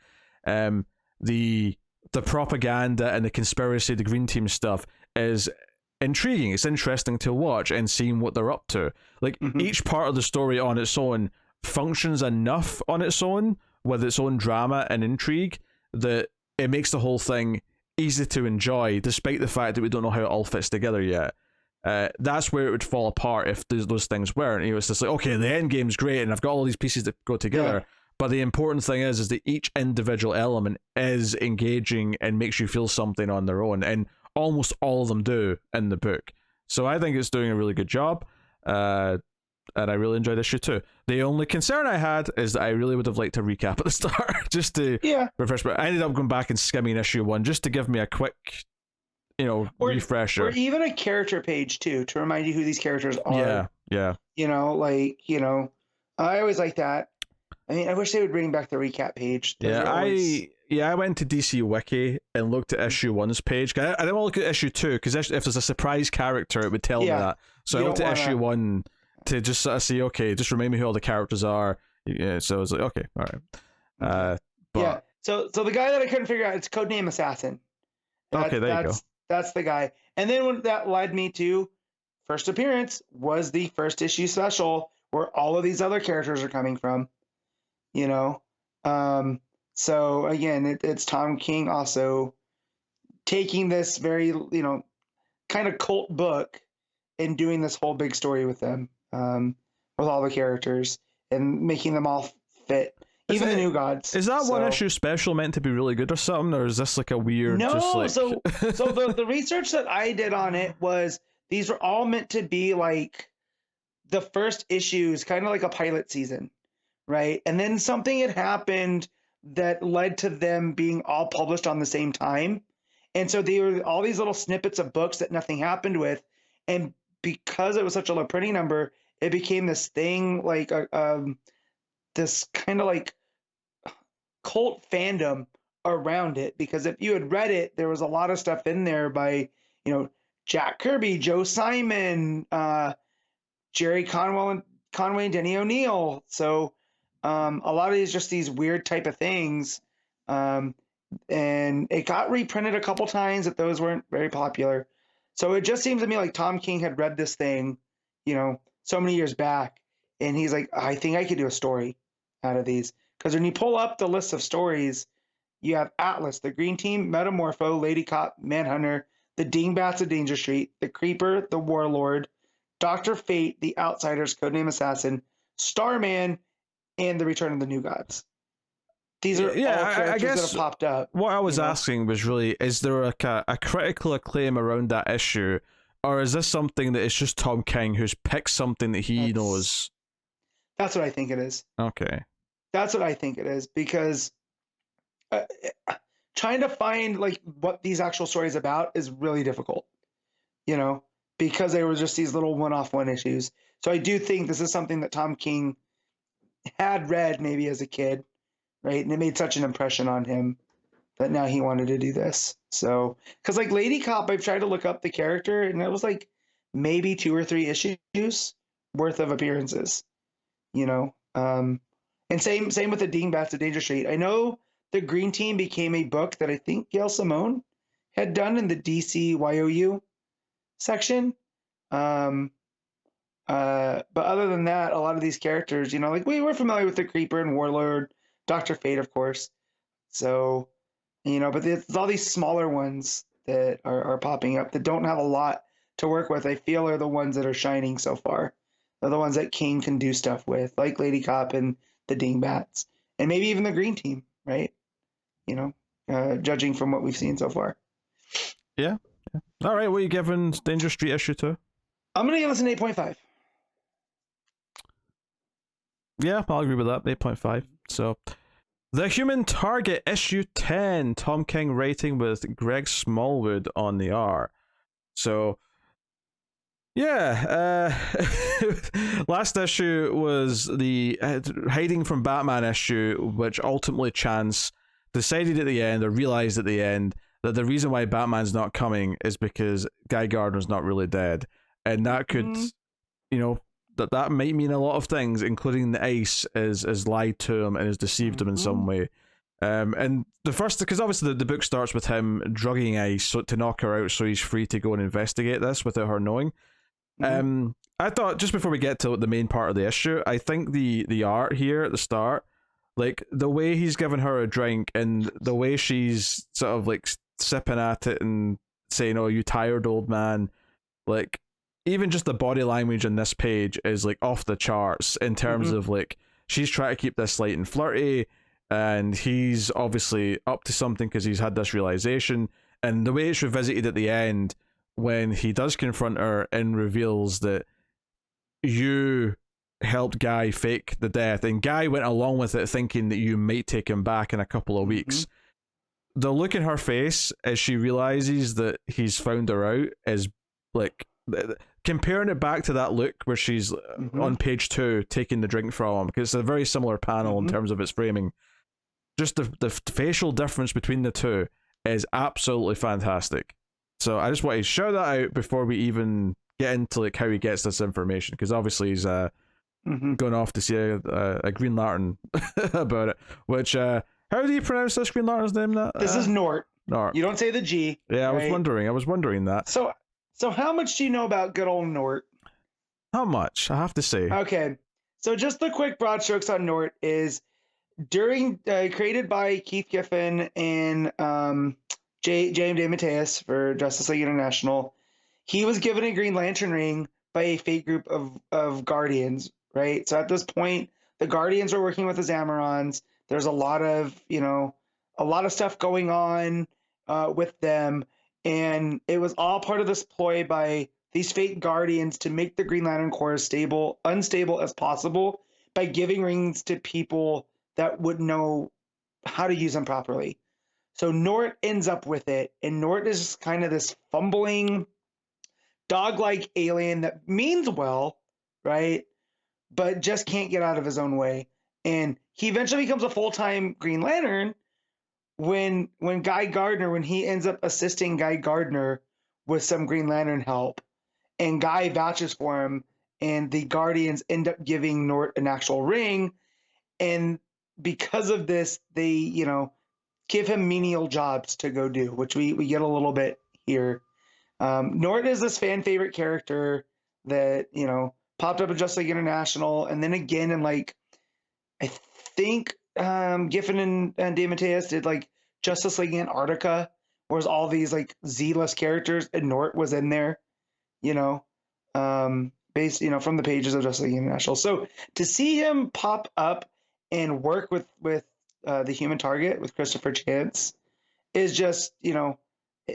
The propaganda and the conspiracy, the Green Team stuff is intriguing. It's interesting to watch and seeing what they're up to. Like, each part of the story on its own functions enough on its own with its own drama and intrigue that it makes the whole thing easy to enjoy, despite the fact that we don't know how it all fits together yet. That's where it would fall apart if those things weren't. It's just like, okay, the end game's great and I've got all these pieces that go together, but the important thing is that each individual element is engaging and makes you feel something on their own, and almost all of them do in the book. So I think it's doing a really good job. And I really enjoyed issue 2. The only concern I had is that I really would have liked to recap at the start, just to refresh. But I ended up going back and skimming issue 1 just to give me a quick, refresher. Or even a character page too, to remind you who these characters are. Yeah. I always like that. I mean, I wish they would bring back the recap page. I went to DC Wiki and looked at issue 1's page. I didn't want to look at issue 2 because if there's a surprise character, it would tell me that. So I looked at issue 1 to just sort of see, okay, just remind me who all the characters are. Yeah, so I was like, okay, all right. So the guy that I couldn't figure out, it's Codename Assassin. Okay, there you go. That's the guy. And then what that led me to, first appearance was the first issue special where all of these other characters are coming from. So again, it's Tom King also taking this very, kind of cult book and doing this whole big story with them. With all the characters and making them all fit, even the new gods. Is that one issue special meant to be really good or something, or is this like a weird? No, just like... so the research that I did on it was these were all meant to be like the first issues, kind of like a pilot season, right? And then something had happened that led to them being all published on the same time, and so they were all these little snippets of books that nothing happened with, and because it was such a low printing number, it became this thing like this kind of like cult fandom around it. Because if you had read it, there was a lot of stuff in there by, Jack Kirby, Joe Simon, Jerry Conway, and Denny O'Neil. So a lot of these just these weird type of things. And it got reprinted a couple times, but those weren't very popular. So it just seems to me like Tom King had read this thing, so many years back, and he's like, I think I could do a story out of these. Because when you pull up the list of stories, you have Atlas, the Green Team, Metamorpho, Lady Cop, Manhunter, the Dingbats of Danger Street, the Creeper, the Warlord, Dr. Fate, the Outsiders, Codename Assassin, Starman, and the Return of the New Gods. These are all characters that have popped up. What I was asking was really, is there a critical acclaim around that issue, or is this something that is just Tom King who's picked something that he knows? That's what I think it is. Okay. That's what I think it is, because trying to find like what these actual stories about is really difficult, because they were just these little one-off issues. So I do think this is something that Tom King had read maybe as a kid, right? And it made such an impression on him that now he wanted to do this. So, because like Lady Cop, I've tried to look up the character, and it was like maybe 2 or 3 issues worth of appearances, and same with the Dingbats of Danger Street. I know the Green Team became a book that I think Gail Simone had done in the DC YOU section. But other than that, a lot of these characters, like we were familiar with the Creeper and Warlord, Dr. Fate, of course. So, but there's all these smaller ones that are popping up that don't have a lot to work with. I feel are the ones that are shining so far. They're the ones that King can do stuff with, like Lady Cop and the Dingbats, and maybe even the Green Team, right? Judging from what we've seen so far. Yeah. All right, what are you giving Danger Street issue 2? I'm going to give this an 8.5. Yeah, I'll agree with that. 8.5. So, The Human Target issue 10. Tom King writing with Greg Smallwood on the art. So, yeah. Last issue was the Hiding from Batman issue, which ultimately Chance decided at the end, or realized at the end, that the reason why Batman's not coming is because Guy Gardner's not really dead. And that could, that might mean a lot of things, including the Ice is lied to him and has deceived him in some way. And the first, because obviously the book starts with him drugging Ice to knock her out so he's free to go and investigate this without her knowing. I thought, just before we get to the main part of the issue, I think the art here at the start, like the way he's given her a drink and the way she's sort of like sipping at it and saying, "Oh, you tired old man," like even just the body language on this page is like off the charts in terms of like she's trying to keep this light and flirty, and he's obviously up to something because he's had this realization, and the way it's revisited at the end when he does confront her and reveals that you helped Guy fake the death, and Guy went along with it thinking that you might take him back in a couple of weeks. The look in her face as she realizes that he's found her out is like, comparing it back to that look where she's on page 2 taking the drink from him, because it's a very similar panel in terms of its framing. Just the facial difference between the two is absolutely fantastic. So I just want to shout that out before we even get into like how he gets this information, because obviously he's going off to see a Green Lantern about it. Which how do you pronounce this Green Lantern's name? This is Nort. Nort. You don't say the G. Yeah, right? I was wondering that. So how much do you know about good old Nort? How much? I have to say. Okay, so just the quick broad strokes on Nort is created by Keith Giffen and J.M. DeMatteis for Justice League International. He was given a Green Lantern ring by a fake group of Guardians, right? So at this point, the Guardians are working with the Zamorans. There's a lot of stuff going on with them, and it was all part of this ploy by these fake Guardians to make the Green Lantern Corps as unstable as possible by giving rings to people that would know how to use them properly. So Nort ends up with it, and Nort is kind of this fumbling, dog-like alien that means well, right? But just can't get out of his own way. And he eventually becomes a full-time Green Lantern when he ends up assisting Guy Gardner with some Green Lantern help, and Guy vouches for him, and the Guardians end up giving Nort an actual ring, and because of this, they, give him menial jobs to go do, which we get a little bit here. Nort is this fan favorite character that, popped up in Justice League International, and then again in like, I think Giffen and DeMatteis did like Justice League Antarctica, whereas all these like Z-list characters, and Nort was in there, based, from the pages of Justice League International. So to see him pop up and work with the Human Target with Christopher Chance is just,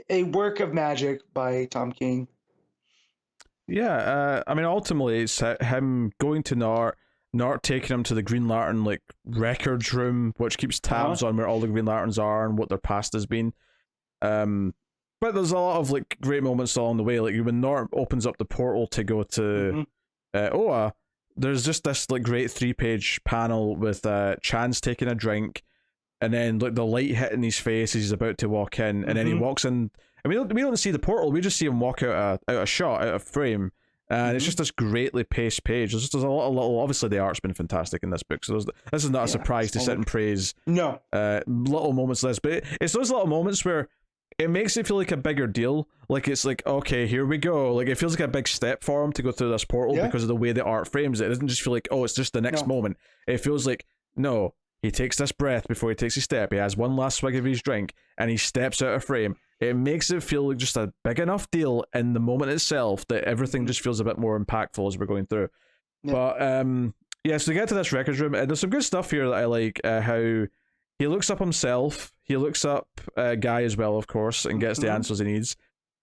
a work of magic by Tom King. Yeah, I mean, ultimately, it's him going to Nart taking him to the Green Lantern like records room, which keeps tabs on where all the Green Lanterns are and what their past has been. But there's a lot of like great moments along the way, like when Nart opens up the portal to go to Oa. There's just this like great 3-page panel with Chance taking a drink, and then like the light hitting his face as he's about to walk in, and then he walks in. I mean, we don't see the portal; we just see him walk out a shot, out of frame, and it's just this greatly paced page. There's a lot of little. Obviously, the art's been fantastic in this book, so this is not a surprise to sit and praise. No, little moments like this, but it's those little moments where it makes it feel like a bigger deal. Like it's like, okay, here we go. Like it feels like a big step for him to go through this portal because of the way the art frames it. It doesn't just feel like, oh, it's just the next moment. It feels like, no, he takes this breath before he takes his step. He has one last swig of his drink and he steps out of frame. It makes it feel like just a big enough deal in the moment itself that everything just feels a bit more impactful as we're going through. Yeah. But so to get to this records room, and there's some good stuff here that I like. How he looks up himself, he looks up Guy as well, of course, and gets the answers he needs.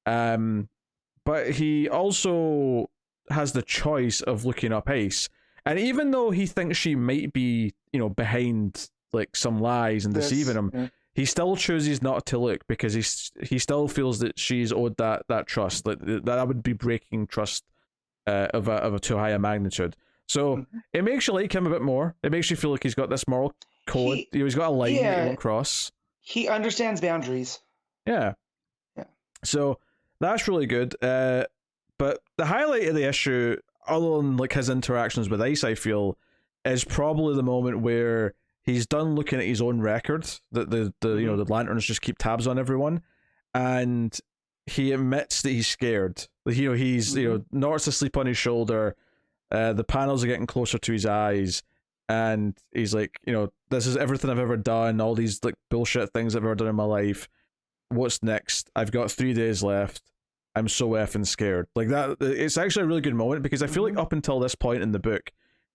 But he also has the choice of looking up Ace, and even though he thinks she might be, behind like some lies and deceiving him, he still chooses not to look because he still feels that she's owed that trust. That would be breaking trust of a too high a magnitude. So it makes you like him a bit more. It makes you feel like he's got this moral code. He's got a line that he won't cross. He understands boundaries. Yeah. So that's really good. But the highlight of the issue, other than like his interactions with Ice, I feel, is probably the moment where he's done looking at his own record. That the Lanterns just keep tabs on everyone, and he admits that he's scared. He's Nort's asleep on his shoulder. The panels are getting closer to his eyes, and he's like, this is everything I've ever done. All these like bullshit things I've ever done in my life. What's next? I've got 3 days left. I'm so effing scared. Like that. It's actually a really good moment because I feel like up until this point in the book,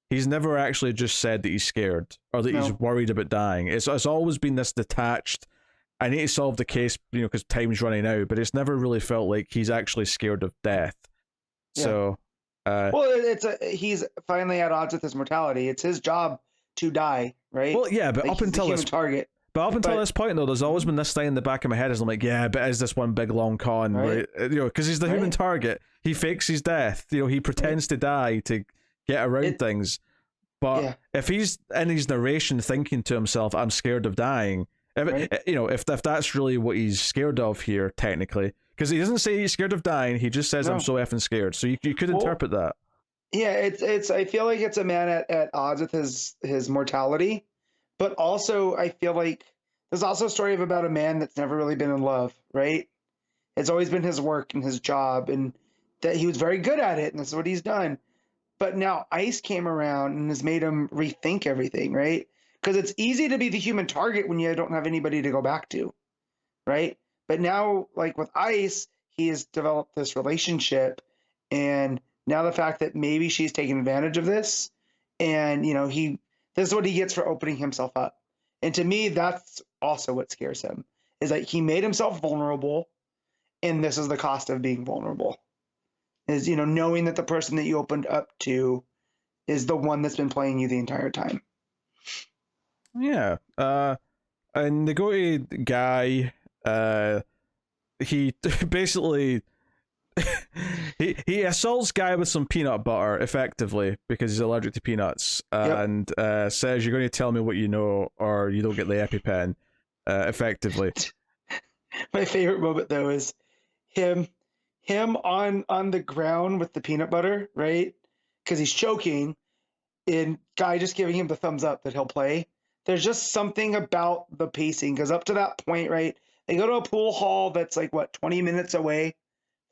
he's never actually just said that he's scared or that he's worried about dying. It's always been this detached, I need to solve the case, because time's running out, but it's never really felt like he's actually scared of death. Yeah. So, he's finally at odds with his mortality. It's his job to die, right? Well, yeah, but like, up until this target. But up until this point, though, there's always been this thing in the back of my head is I'm like, yeah, but is this one big long con? Right. Where, because he's the human target. He fakes his death. He pretends to die to get around things. But if he's in his narration thinking to himself, I'm scared of dying, if that's really what he's scared of here, technically, because he doesn't say he's scared of dying, he just says, I'm so effing scared. So you could interpret that. Yeah, it's I feel like it's a man at odds with his mortality. But also, I feel like there's also a story about a man that's never really been in love, right? It's always been his work and his job, and that he was very good at it, and this is what he's done. But now Ice came around and has made him rethink everything, right? Because it's easy to be the human target when you don't have anybody to go back to, right? But now, like with Ice, he has developed this relationship, and now the fact that maybe she's taking advantage of this, and this is what he gets for opening himself up. And to me, that's also what scares him, is that he made himself vulnerable, and this is the cost of being vulnerable. Is, knowing that the person that you opened up to is the one that's been playing you the entire time. Yeah. And they go to Guy, he basically... he assaults Guy with some peanut butter, effectively, because he's allergic to peanuts, and says, you're going to tell me what you know or you don't get the EpiPen, effectively. My favorite moment, though, is him on the ground with the peanut butter, right? Because he's choking, and Guy just giving him the thumbs up that he'll play. There's just something about the pacing, because up to that point, right, they go to a pool hall that's like, 20 minutes away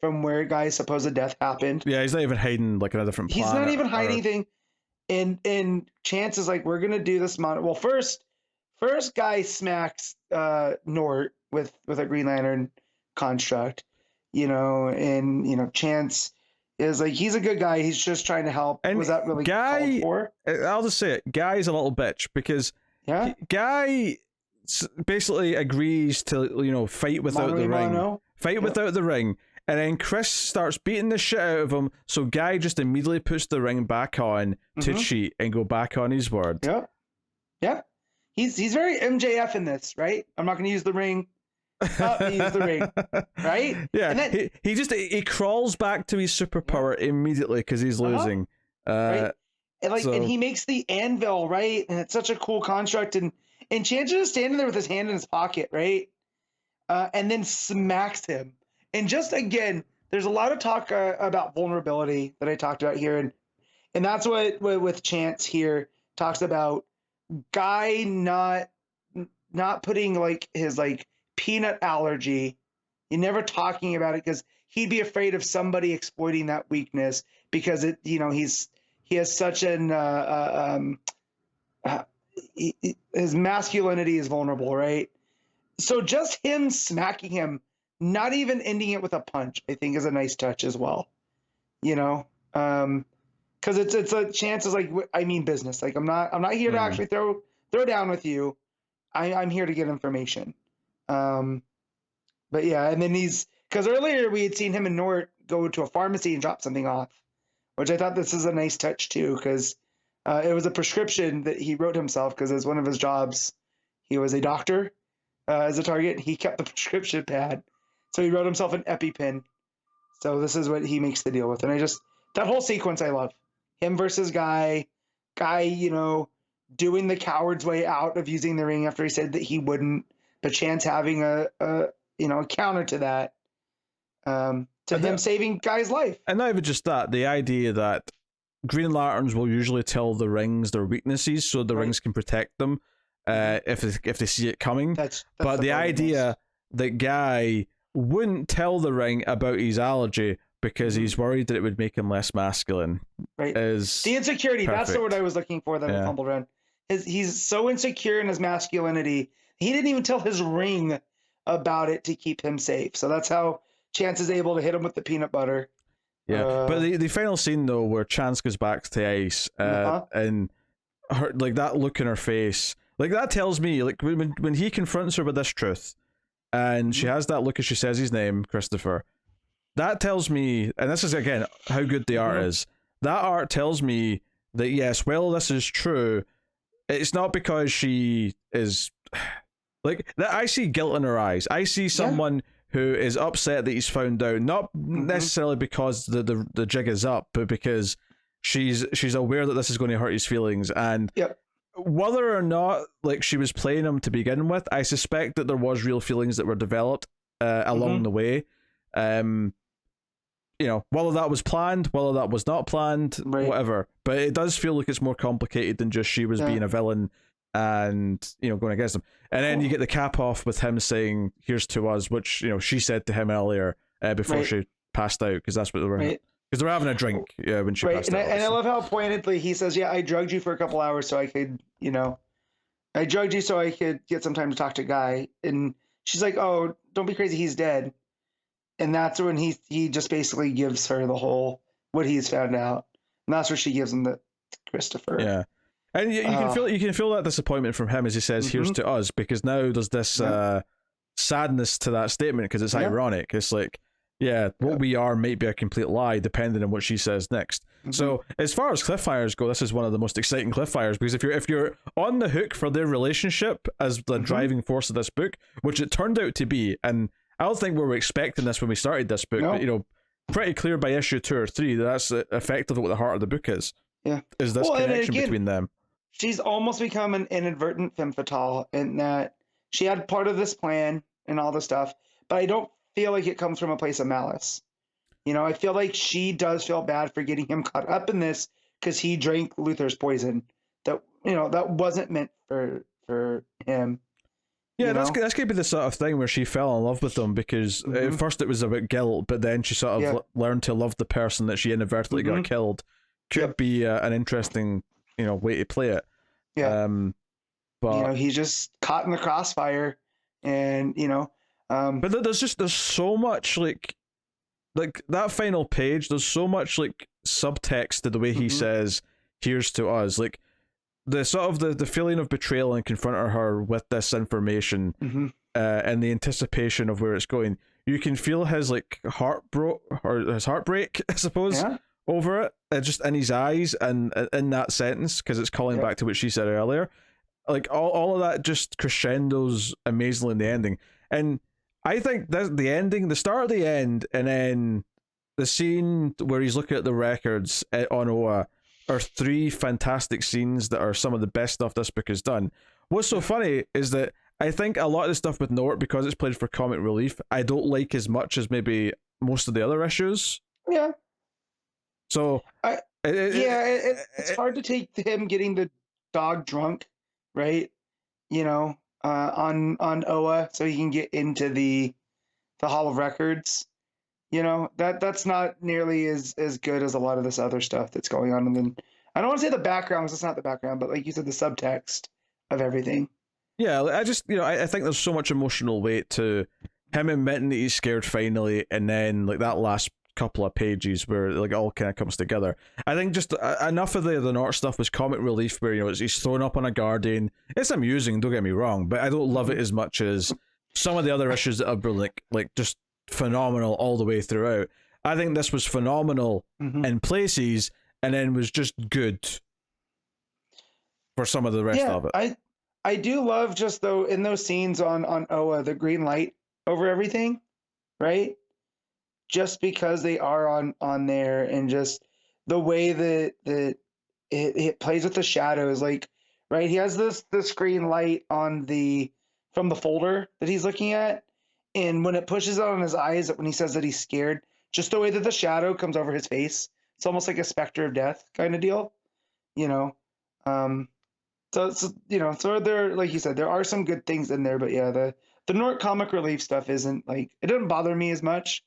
from where Guy's supposed death happened. Yeah, he's not even hiding like in a different planet. He's not even hiding anything. And Chance is like, we're gonna do this Well, first Guy smacks Nort with a Green Lantern construct, and Chance is like, he's a good guy. He's just trying to help. And was that really called for? I'll just say it. Guy's a little bitch because Guy basically agrees to fight without the ring. Fight without the ring. And then Chris starts beating the shit out of him, so Guy just immediately puts the ring back on to cheat and go back on his word. Yeah. He's very MJF in this, right? I'm not going to use the ring. Use the ring, right? Yeah. And then, he crawls back to his superpower immediately because he's losing. Right? And he makes the anvil, right? And it's such a cool construct. And Chance is standing there with his hand in his pocket, right? And then smacks him. And just again, there's a lot of talk about vulnerability that I talked about here, and that's what with Chance here talks about Guy not putting like his like peanut allergy, and never talking about it because he'd be afraid of somebody exploiting that weakness because he has such an his masculinity is vulnerable, right? So just him smacking him. Not even ending it with a punch, I think, is a nice touch as well. Because it's a chance. Is like, I mean business. Like I'm not here to actually throw down with you. I'm here to get information. But yeah, and then because earlier we had seen him and Nort go to a pharmacy and drop something off, which I thought this is a nice touch too, because it was a prescription that he wrote himself because as one of his jobs, he was a doctor as a target. He kept the prescription pad. So he wrote himself an EpiPen. So this is what he makes the deal with. And that whole sequence I love. Him versus Guy, doing the coward's way out of using the ring after he said that he wouldn't, but Chance having a counter to that, to him saving Guy's life. And not even just that, the idea that Green Lanterns will usually tell the rings their weaknesses so the rings can protect them if they see it coming. That's but the idea that Guy wouldn't tell the ring about his allergy because he's worried that it would make him less masculine. Right. Is the insecurity. Perfect. That's the word I was looking for. That fumbled around. He's so insecure in his masculinity. He didn't even tell his ring about it to keep him safe. So that's how Chance is able to hit him with the peanut butter. Yeah. But the final scene though, where Chance goes back to ice, and her like that look in her face, like that tells me like when he confronts her with this truth. And she has that look as she says his name, Christopher. That tells me, and this is again how good the art is. That art tells me that yes, well, this is true. It's not because she is like that. I see guilt in her eyes. I see someone who is upset that he's found out, not necessarily because the jig is up, but because she's aware that this is going to hurt his feelings. And whether or not like she was playing him to begin with, I suspect that there was real feelings that were developed along the way. Whether that was planned, whether that was not planned, whatever. But it does feel like it's more complicated than just she was being a villain and going against him. And then you get the cap off with him saying, "Here's to us," which she said to him earlier before she passed out, because that's what they were. Because they were having a drink when she passed out. And I love how pointedly he says, "Yeah, I drugged you for a couple hours so I could, I drugged you so I could get some time to talk to Guy." And she's like, "Oh, don't be crazy, he's dead." And that's when he just basically gives her the whole what he's found out, and that's where she gives him the Christopher. Yeah, and you can feel that disappointment from him as he says, "Here's to us," because now there's this sadness to that statement because it's ironic. It's like. What we are might be a complete lie depending on what she says next. So as far as cliffhangers go, this is one of the most exciting cliffhangers because if you're on the hook for their relationship as the driving force of this book, which it turned out to be, and I don't think we were expecting this when we started this book, but pretty clear by issue 2 or 3 that that's effectively what the heart of the book is. Yeah, is this connection between them? She's almost become an inadvertent femme fatale in that she had part of this plan and all this stuff, but I don't feel like it comes from a place of malice. I feel like she does feel bad for getting him caught up in this because he drank Luther's poison that that wasn't meant for him. Yeah, that's gonna be the sort of thing where she fell in love with him, because at first it was about guilt, but then she sort of learned to love the person that she inadvertently got killed. Could be an interesting, way to play it. Yeah. But he's just caught in the crossfire, and but there's so much like that final page. There's so much like subtext to the way he says, "Here's to us." Like the sort of the feeling of betrayal and confronting her with this information, and the anticipation of where it's going. You can feel his like heartbreak, I suppose, over it, just in his eyes and in that sentence, because it's calling back to what she said earlier. Like all of that just crescendos amazingly in the ending. And I think that's the ending, the start of the end, and then the scene where he's looking at the records on Oa are three fantastic scenes that are some of the best stuff this book has done. What's so funny is that I think a lot of the stuff with Nort, because it's played for comic relief, I don't like as much as maybe most of the other issues. Yeah. So it's hard to take him getting the dog drunk, right? On Oa, so he can get into the Hall of Records. That's not nearly as good as a lot of this other stuff that's going on. And then I don't want to say the background, because it's not the background, but like you said, the subtext of everything. Yeah, I just I think there's so much emotional weight to him admitting that he's scared finally, and then like that last couple of pages where like all kind of comes together. I think just enough of the Nort stuff was comic relief, where he's thrown up on a guardian. It's amusing, don't get me wrong, but I don't love it as much as some of the other issues that have been like just phenomenal all the way throughout. I think this was phenomenal in places, and then was just good for some of the rest of it. I do love just though in those scenes on Oa, the green light over everything, right? Just because they are on there, and just the way that it plays with the shadows, like right, he has this green light from the folder that he's looking at, and when it pushes out on his eyes, when he says that he's scared, just the way that the shadow comes over his face, it's almost like a specter of death kind of deal, So there, like you said, there are some good things in there, but yeah, the Nort comic relief stuff isn't like, it doesn't bother me as much,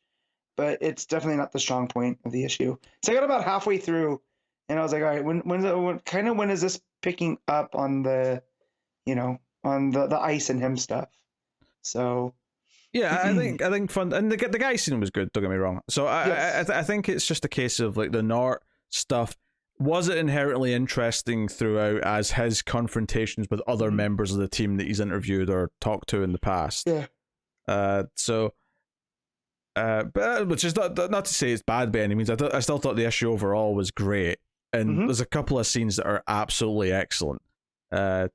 but it's definitely not the strong point of the issue. So I got about halfway through, and I was like, all right, when is this picking up on the, on the ice and him stuff? So yeah, I think fun, and the guy scene was good. Don't get me wrong. So I think it's just a case of like the Nort stuff. Was it inherently interesting throughout as his confrontations with other members of the team that he's interviewed or talked to in the past? Yeah. But which is not to say it's bad by any means. I still thought the issue overall was great, and there's a couple of scenes that are absolutely excellent. But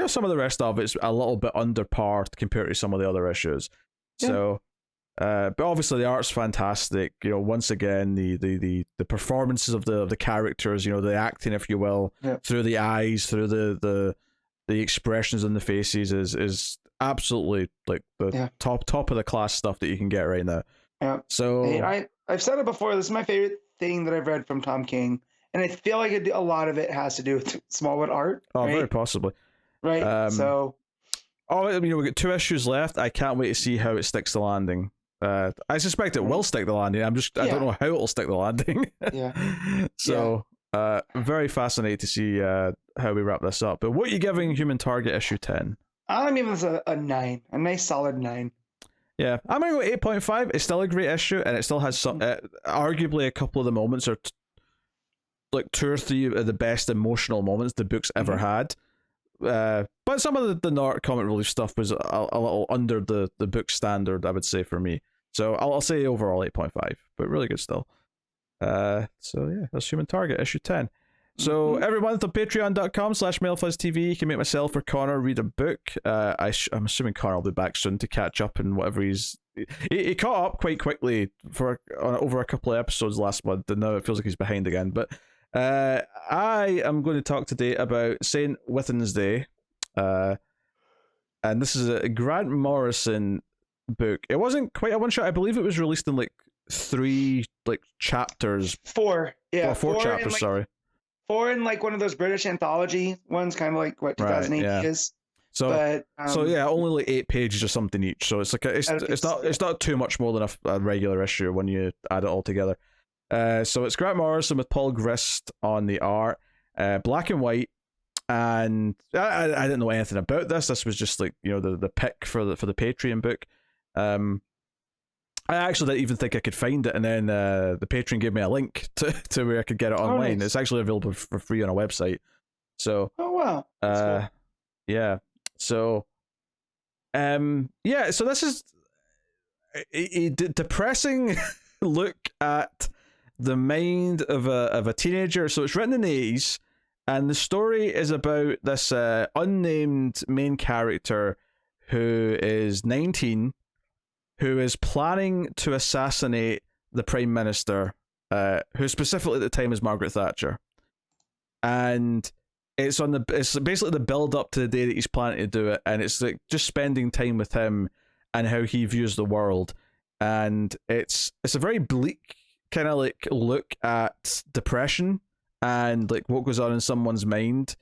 some of the rest of it's a little bit under par compared to some of the other issues. Yeah. So, but obviously the art's fantastic. Once again, the performances of the characters, the acting, if you will, through the eyes, through the expressions on the faces is absolutely like the top of the class stuff that you can get right now. Yeah. So I've said it before. This is my favorite thing that I've read from Tom King, and I feel like a lot of it has to do with Smallwood art. Oh, right? Very possibly. Right. So. Oh, we got 2 issues left. I can't wait to see how it sticks the landing. I suspect it will stick the landing. I don't know how it'll stick the landing. Yeah. So, very fascinated to see how we wrap this up. But what are you giving Human Target issue 10? I'm giving this a 9, a nice solid 9. Yeah, I'm gonna go 8.5. It's still a great issue, and it still has some, arguably a couple of the moments are like 2 or 3 of the best emotional moments the book's ever had. But some of the Nort comic relief stuff was a little under the book standard, I would say, for me. So I'll say overall 8.5, but really good still. So yeah, that's Human Target issue 10. So every month on patreon.com/MailFuzzTV, you can make myself or Connor read a book. I'm assuming Connor will be back soon to catch up and whatever he caught up quite quickly for over a couple of episodes last month, and now it feels like he's behind again. But I am going to talk today about St. Swithin's Day, and this is a Grant Morrison book. It wasn't quite a one shot. I believe it was released in like 3 chapters. 4, yeah, 4 chapters. In, sorry, 4 in like one of those British anthology ones, kind of like what 2008 is. But so yeah, only like 8 pages or something each. So it's like it's not too much more than a regular issue when you add it all together. So it's Grant Morrison with Paul Grist on the art, black and white, and I didn't know anything about this. This was just like, you know, the pick for the Patreon book. I actually didn't even think I could find it, and then the Patreon gave me a link to where I could get it online. Nice. It's actually available for free on a website. So wow, cool. Yeah. So so this is a depressing look at the mind of a teenager. So it's written in the 80s, and the story is about this unnamed main character who is 19, who is planning to assassinate the Prime Minister, who specifically at the time is Margaret Thatcher. And it's basically the build up to the day that he's planning to do it, and it's like just spending time with him and how he views the world. And it's a very bleak kind of like look at depression and like what goes on in someone's mind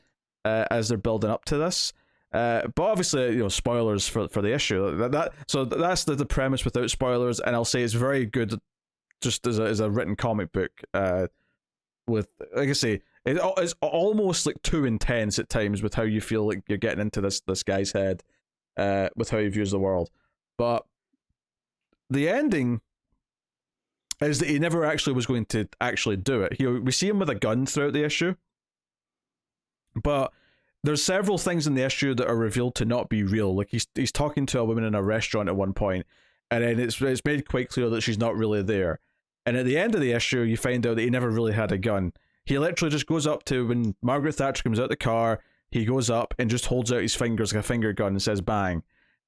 as they're building up to this. But obviously, you know, spoilers for the issue. So that's the premise without spoilers, and I'll say it's very good, just as a written comic book. With, like I say, it's almost like too intense at times with how you feel like you're getting into this guy's head, with how he views the world. But the ending is that he never actually was going to actually do it. We see him with a gun throughout the issue, but there's several things in the issue that are revealed to not be real. Like he's talking to a woman in a restaurant at one point, and then it's made quite clear that she's not really there. And at the end of the issue, you find out that he never really had a gun. He literally just goes up to, when Margaret Thatcher comes out the car, he goes up and just holds out his fingers like a finger gun and says bang.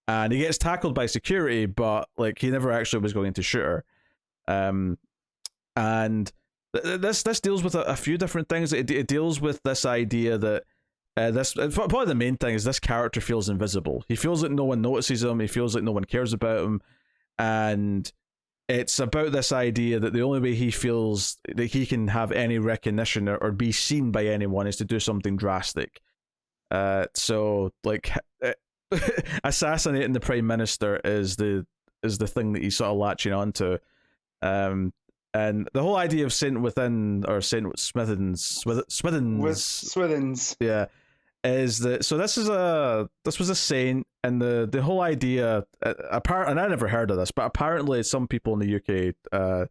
And he gets tackled by security, but like he never actually was going to shoot her. And this deals with a few different things. It deals with this idea that probably the main thing is this character feels invisible. He feels like no one notices him. He feels like no one cares about him. And it's about this idea that the only way he feels that he can have any recognition or be seen by anyone is to do something drastic. So like assassinating the Prime Minister is the thing that he's sort of latching onto. And the whole idea of Saint Within, or Saint Swithins, yeah, is that, so this was a saint, and the whole idea, and I never heard of this, but apparently some people in the UK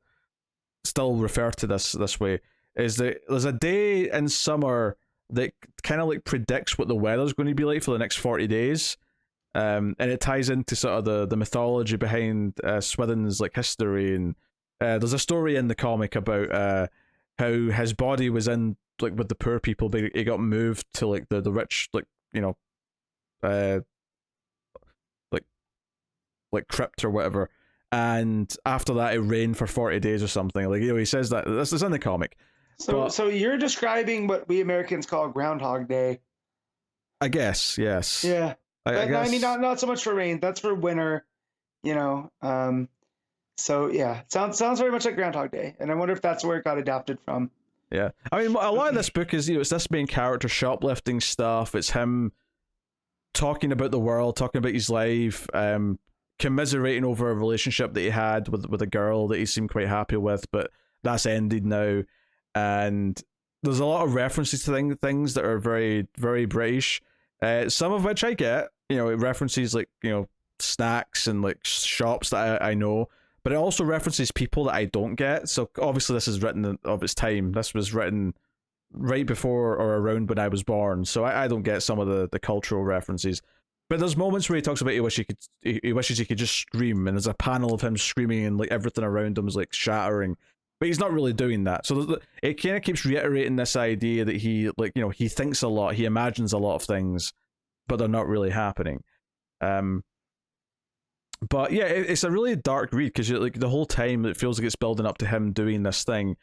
still refer to this way, is that there's a day in summer that kind of like predicts what the weather's going to be like for the next 40 days. And it ties into sort of the mythology behind Swithin's like history. And there's a story in the comic about how his body was in like with the poor people, but it got moved to like the rich, like, you know, like crypt or whatever. And after that, it rained for 40 days or something. Like, you know, he says that this is in the comic. So you're describing what we Americans call Groundhog Day. I guess, yes. Yeah. I guess. I mean, not so much for rain. That's for winter, you know. So yeah, sounds very much like Groundhog Day, and I wonder if that's where it got adapted from. Yeah, I mean, a lot of this book is, you know, it's this main character shoplifting stuff. It's him talking about the world, talking about his life, commiserating over a relationship that he had with a girl that he seemed quite happy with, but that's ended now. And there's a lot of references to things that are very, very British. Some of which I get, you know, it references like, you know, snacks and like shops that I know, but it also references people that I don't get. So obviously this is written of its time. This was written right before or around when I was born, so I don't get some of the cultural references. But there's moments where he talks about he wishes he could just scream, and there's a panel of him screaming and like everything around him is like shattering, but he's not really doing that. So it kind of keeps reiterating this idea that he, like, you know, he thinks a lot, he imagines a lot of things, but they're not really happening. But yeah, it's a really dark read, because like the whole time it feels like it's building up to him doing this thing,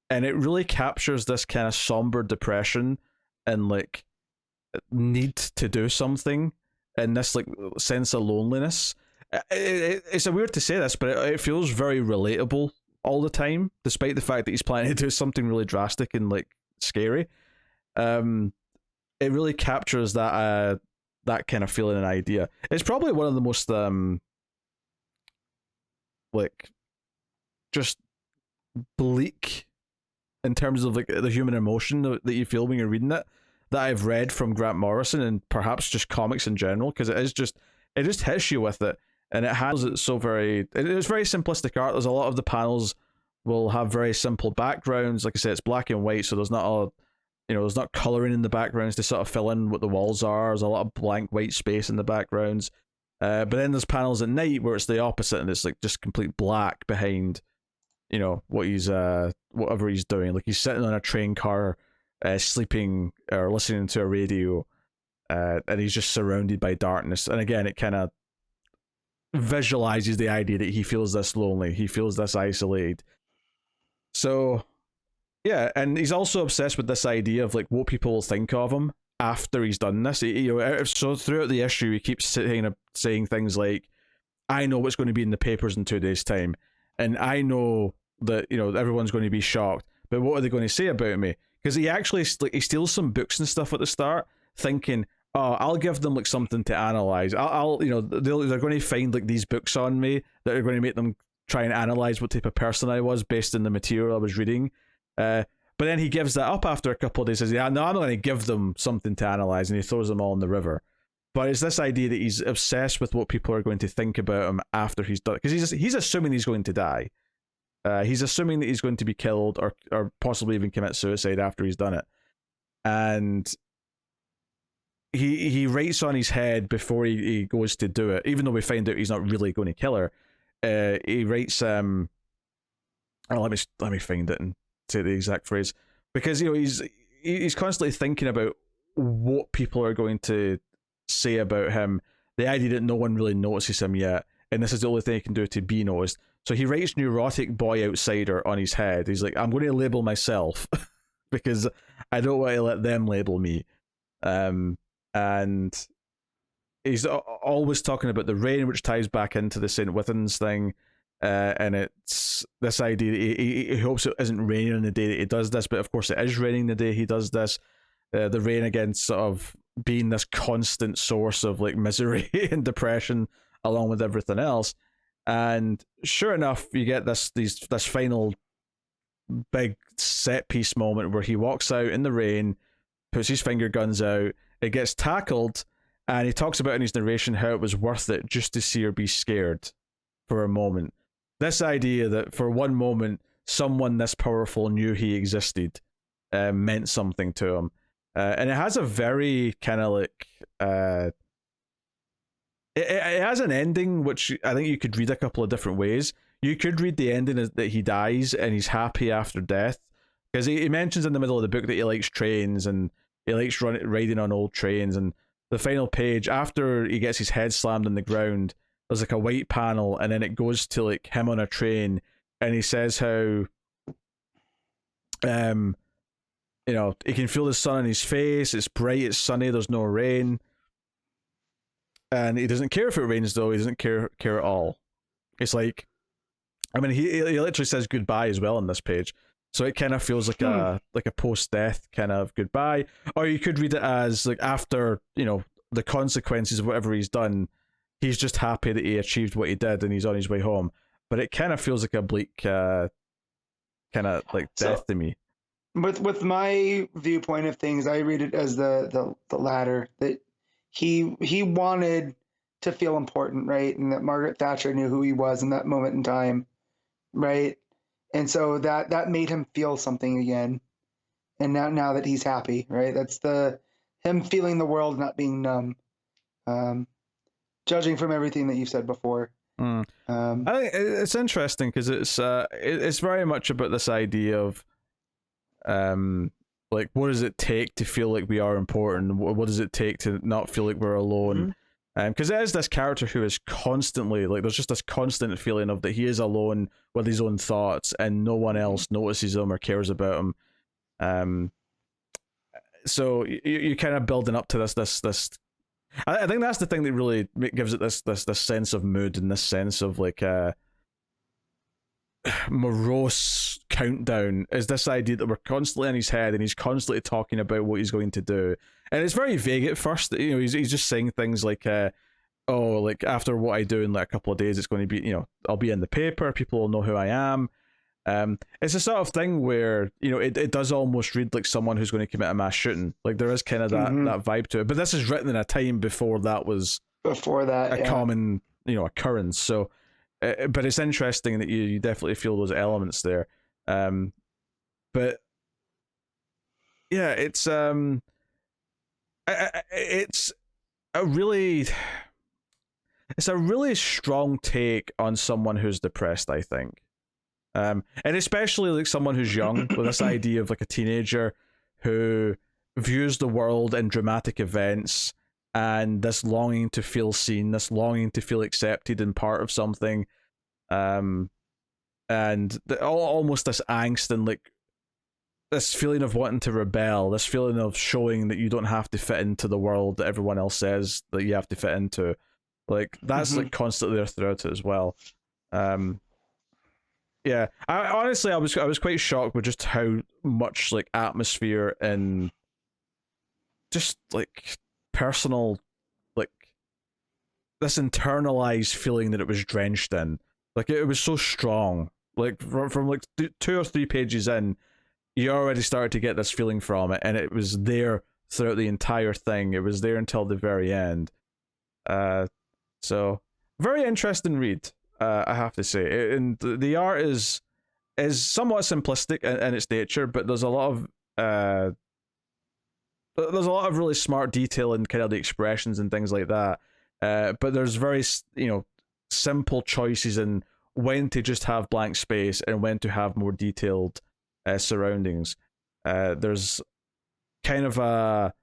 and it really captures this kind of somber depression and like need to do something, and this like sense of loneliness. It's a weird to say this, but it feels very relatable all the time, despite the fact that he's planning to do something really drastic and like scary. It really captures that that kind of feeling and idea. It's probably one of the most like just bleak in terms of like the human emotion that you feel when you're reading it that I've read from Grant Morrison, and perhaps just comics in general, because it just hits you with it, and it handles it so it's very simplistic art. There's a lot of the panels will have very simple backgrounds. Like I said, it's black and white, so there's not there's not coloring in the backgrounds to sort of fill in what the walls are. There's a lot of blank white space in the backgrounds. But then there's panels at night where it's the opposite, and it's like just complete black behind, what he's whatever he's doing. Like he's sitting on a train car, sleeping or listening to a radio, and he's just surrounded by darkness. And again, it kind of visualizes the idea that he feels this lonely, he feels this isolated. So yeah, and he's also obsessed with this idea of like what people will think of him after he's done this. So throughout the issue, he keeps saying things like, "I know what's going to be in the papers in 2 days' time, and I know that everyone's going to be shocked. But what are they going to say about me?" Because he actually he steals some books and stuff at the start, thinking, "Oh, I'll give them like something to analyze. I'll they're going to find like these books on me that are going to make them try and analyze what type of person I was based on the material I was reading." But then he gives that up after a couple of days. Says, "Yeah, no, I'm not going to give them something to analyze," and he throws them all in the river. But it's this idea that he's obsessed with what people are going to think about him after he's done, because he's assuming he's going to die. He's assuming that he's going to be killed or possibly even commit suicide after he's done it. And he writes on his head before he goes to do it, even though we find out he's not really going to kill her. He writes let me find it and say the exact phrase, because he's constantly thinking about what people are going to say about him, the idea that no one really notices him yet, and this is the only thing he can do to be noticed. So he writes neurotic boy outsider on his head. He's like, "I'm going to label myself because I don't want to let them label me." And he's always talking about the rain, which ties back into the St. Withens thing. And it's this idea that he hopes it isn't raining on the day that he does this, but of course it is raining the day he does this. The rain, again, sort of being this constant source of like misery and depression along with everything else. And sure enough, you get this final big set piece moment where he walks out in the rain, puts his finger guns out, it gets tackled, and he talks about in his narration how it was worth it just to see her be scared for a moment. This idea that for one moment someone this powerful knew he existed meant something to him. And it has a very kind of like it has an ending which I think you could read a couple of different ways. You could read the ending as that he dies and he's happy after death, because he mentions in the middle of the book that he likes trains and he likes riding on old trains. And the final page, after he gets his head slammed on the ground, there's like a white panel, and then it goes to like him on a train, and he says how he can feel the sun on his face, it's bright, it's sunny, there's no rain, and he doesn't care if it rains though. He doesn't care at all. It's like, I mean, he literally says goodbye as well on this page, so it kind of feels like a post-death kind of goodbye. Or you could read it as like after the consequences of whatever he's done, he's just happy that he achieved what he did and he's on his way home. But it kind of feels like a bleak kind of like death to me. With my viewpoint of things, I read it as the latter, that he wanted to feel important, right? And that Margaret Thatcher knew who he was in that moment in time, right? And so that made him feel something again. And now that he's happy, right? That's him feeling the world, not being numb. Judging from everything that you've said before. I think it's interesting because it's very much about this idea of like, what does it take to feel like we are important? What does it take to not feel like we're alone? Because it is this character who is constantly like, there's just this constant feeling of that he is alone with his own thoughts and no one else notices him or cares about him. So you kind of building up to this. I think that's the thing that really gives it this sense of mood and this sense of like morose countdown is this idea that we're constantly in his head and he's constantly talking about what he's going to do, and it's very vague at first. He's just saying things like oh, like after what I do in like a couple of days, it's going to be, I'll be in the paper, people will know who I am. It's a sort of thing where it does almost read like someone who's going to commit a mass shooting. Like there is kind of that vibe to it, but this is written in a time before that was a common occurrence. So but it's interesting that you definitely feel those elements there. But yeah, it's a really strong take on someone who's depressed, I think. And especially like someone who's young, with this idea of like a teenager who views the world in dramatic events and this longing to feel seen, this longing to feel accepted and part of something, and almost this angst and like this feeling of wanting to rebel, this feeling of showing that you don't have to fit into the world that everyone else says that you have to fit into. Like that's like constantly there throughout it as well. Yeah, I was quite shocked with just how much like atmosphere and just like personal, like this internalized feeling that it was drenched in. Like it was so strong. Like from like 2 or 3 pages in, you already started to get this feeling from it, and it was there throughout the entire thing. It was there until the very end. So very interesting read, I have to say. And the art is somewhat simplistic in its nature, but there's a lot of really smart detail in kind of the expressions and things like that. But there's very simple choices in when to just have blank space and when to have more detailed surroundings. There's kind of a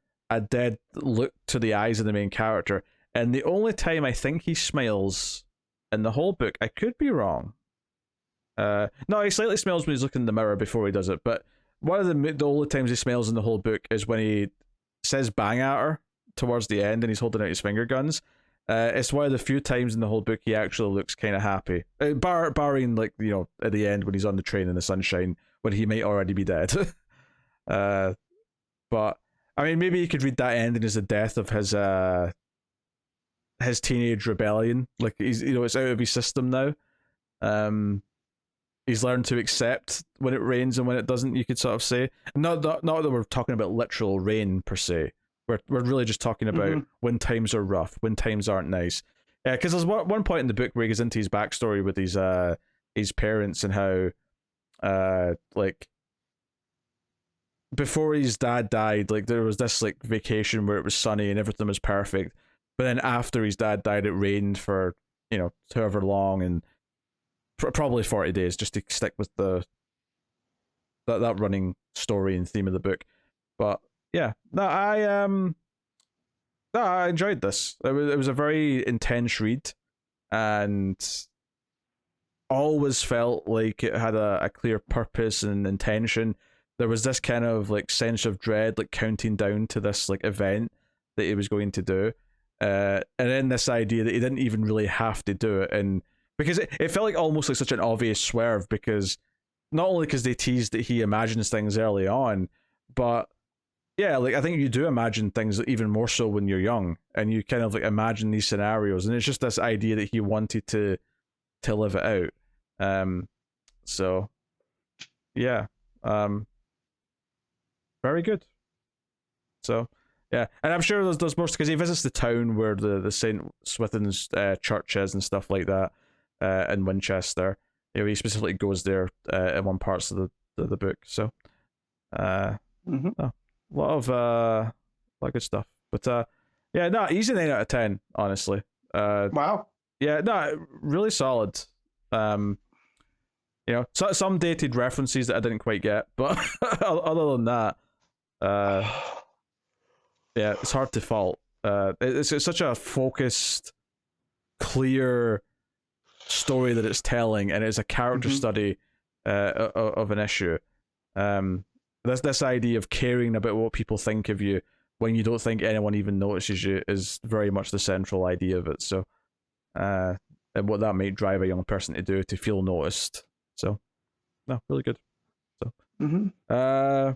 dead look to the eyes of the main character, and the only time I think he smiles in the whole book, I could be wrong. No, he slightly smiles when he's looking in the mirror before he does it, but one of the only times he smiles in the whole book is when he says bang at her towards the end and he's holding out his finger guns. It's one of the few times in the whole book he actually looks kind of happy, barring like at the end when he's on the train in the sunshine when he might already be dead. But I mean, maybe you could read that ending as the death of his teenage rebellion. Like he's it's out of his system now. He's learned to accept when it rains and when it doesn't, you could sort of say. Not that we're talking about literal rain per se. We're really just talking about when times are rough, when times aren't nice. Yeah, because there's one point in the book where he goes into his backstory with his parents and how like before his dad died, like there was this like vacation where it was sunny and everything was perfect. But then after his dad died, it rained for however long, and probably 40 days, just to stick with that running story and theme of the book. But yeah, I enjoyed this. It was a very intense read, and always felt like it had a clear purpose and intention. There was this kind of like sense of dread, like counting down to this like event that he was going to do, and then this idea that he didn't even really have to do it, and because it felt like almost like such an obvious swerve, because not only because they teased that he imagines things early on, but yeah, like I think you do imagine things even more so when you're young, and you kind of like imagine these scenarios, and it's just this idea that he wanted to live it out. So yeah, very good. So yeah, and I'm sure there's more, because he visits the town where the Saint Swithin's church is and stuff like that, in Winchester. He specifically goes there in one parts of the book. So a lot of good stuff. But yeah, no, he's an 8 out of 10, honestly. Wow. Yeah, no, really solid. Some dated references that I didn't quite get, but other than that, yeah, it's hard to fault. It's such a focused, clear story that it's telling, and it's a character study of an issue. This idea of caring about what people think of you when you don't think anyone even notices you is very much the central idea of it. So, and what that might drive a young person to do, to feel noticed. So, no, really good. So, Mm-hmm.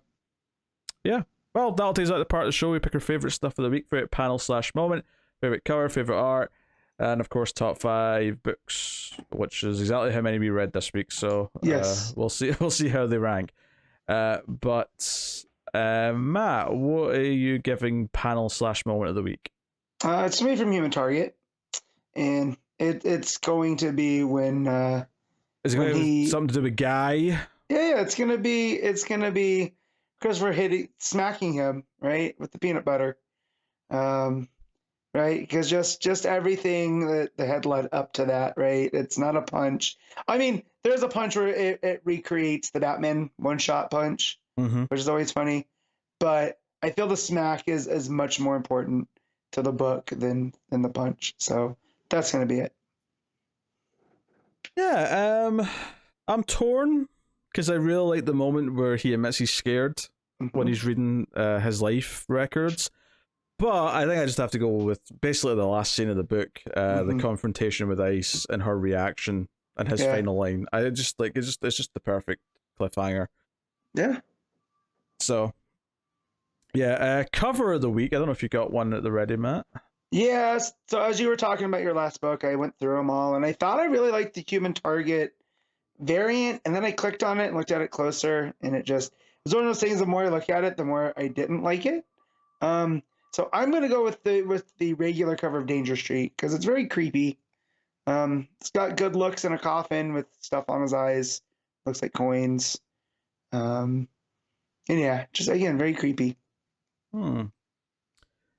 Yeah. Well, that'll take us out the part of the show. We pick our favorite stuff of the week, favorite panel/moment, favorite cover, favorite art, and of course, top 5 books, which is exactly how many we read this week. So, yes, we'll see. We'll see how they rank. But Matt, what are you giving panel/moment of the week? It's to me from Human Target, and it's going to be when is it going to be something to do with Guy? Yeah, it's gonna be Christopher smacking him right with the peanut butter, right? Because just everything that had led up to that, right? It's not a punch. I mean, there's a punch where it recreates the Batman one-shot punch, which is always funny, but I feel the smack is much more important to the book than the punch. So that's gonna be it. Yeah, I'm torn because I really like the moment where he admits he's scared when he's reading his life records. But I think I just have to go with basically the last scene of the book, the confrontation with Ice and her reaction and his final line. I just like it's just the perfect cliffhanger. Yeah. So, yeah, cover of the week. I don't know if you got one at the ready, Matt. Yes. So as you were talking about your last book, I went through them all, and I thought I really liked the Human Target variant, and then I clicked on it and looked at it closer, and it was one of those things. The more I look at it, the more I didn't like it. So I'm gonna go with the regular cover of Danger Street because it's very creepy. It's got good looks in a coffin with stuff on his eyes, looks like coins. And yeah, just again very creepy.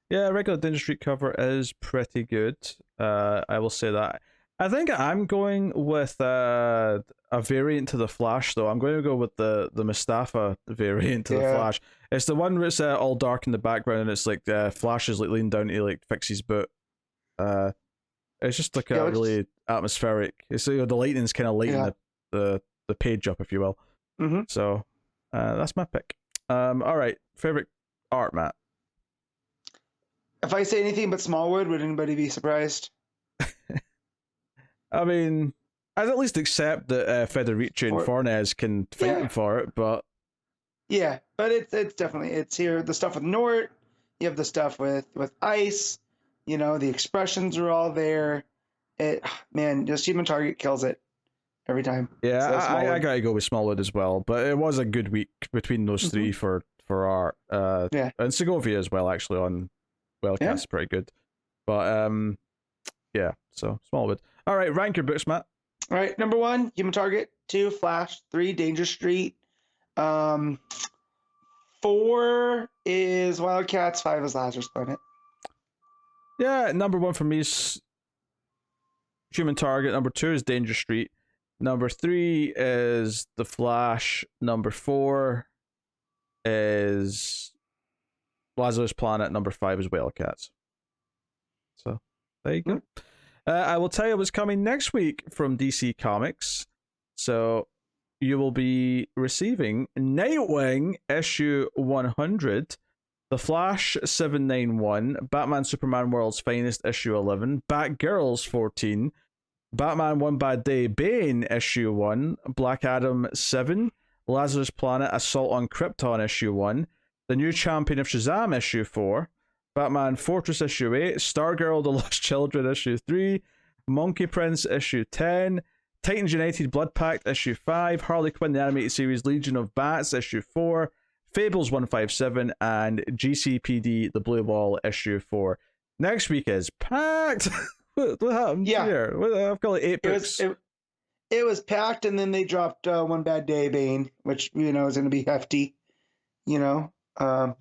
Yeah, regular Danger Street cover is pretty good. I will say that. I think I'm going with a variant to the Flash, though. I'm going to go with the Mustafa variant to the Flash. It's the one where it's all dark in the background, and it's like Flash is like leaning down to like fix his boot. It's just like a really atmospheric. It's the lightning's kind of lighting the page up, if you will. So that's my pick. All right, favorite art, Matt. If I say anything but Smallwood, would anybody be surprised? I mean, I'd at least accept that Federici and Fornés can fight him for it, but yeah, but it's definitely here. The stuff with Nort, you have the stuff with Ice. You know, the expressions are all there. Just Human Target kills it every time. Yeah, so I gotta go with Smallwood as well. But it was a good week between those three for art. And Segovia as well, actually, on WildC.A.T.s, pretty good. But yeah, so Smallwood. All right, rank your books, Matt. All right, number 1, Human Target. 2, Flash. 3, Danger Street. 4 is WildC.A.T.s. 5 is Lazarus Planet. Yeah, number 1 for me is Human Target. Number 2 is Danger Street. Number 3 is The Flash. Number 4 is Lazarus Planet. Number 5 is WildC.A.T.s. So there you go. I will tell you what's coming next week from DC Comics. So you will be receiving Nightwing issue 100, The Flash 791, Batman Superman World's Finest issue 11, Batgirls 14, Batman One Bad Day Bane issue 1, Black Adam 7, Lazarus Planet Assault on Krypton issue 1, The New Champion of Shazam issue 4, Batman Fortress issue 8, Stargirl The Lost Children issue 3, Monkey Prince issue 10, Titans United Blood Pact issue 5, Harley Quinn The Animated Series Legion of Bats issue 4, Fables 157, and GCPD The Blue Wall issue 4. Next week is packed. What happened here? I've got like 8 books. It was packed, and then they dropped One Bad Day Bane, which is going to be hefty. I've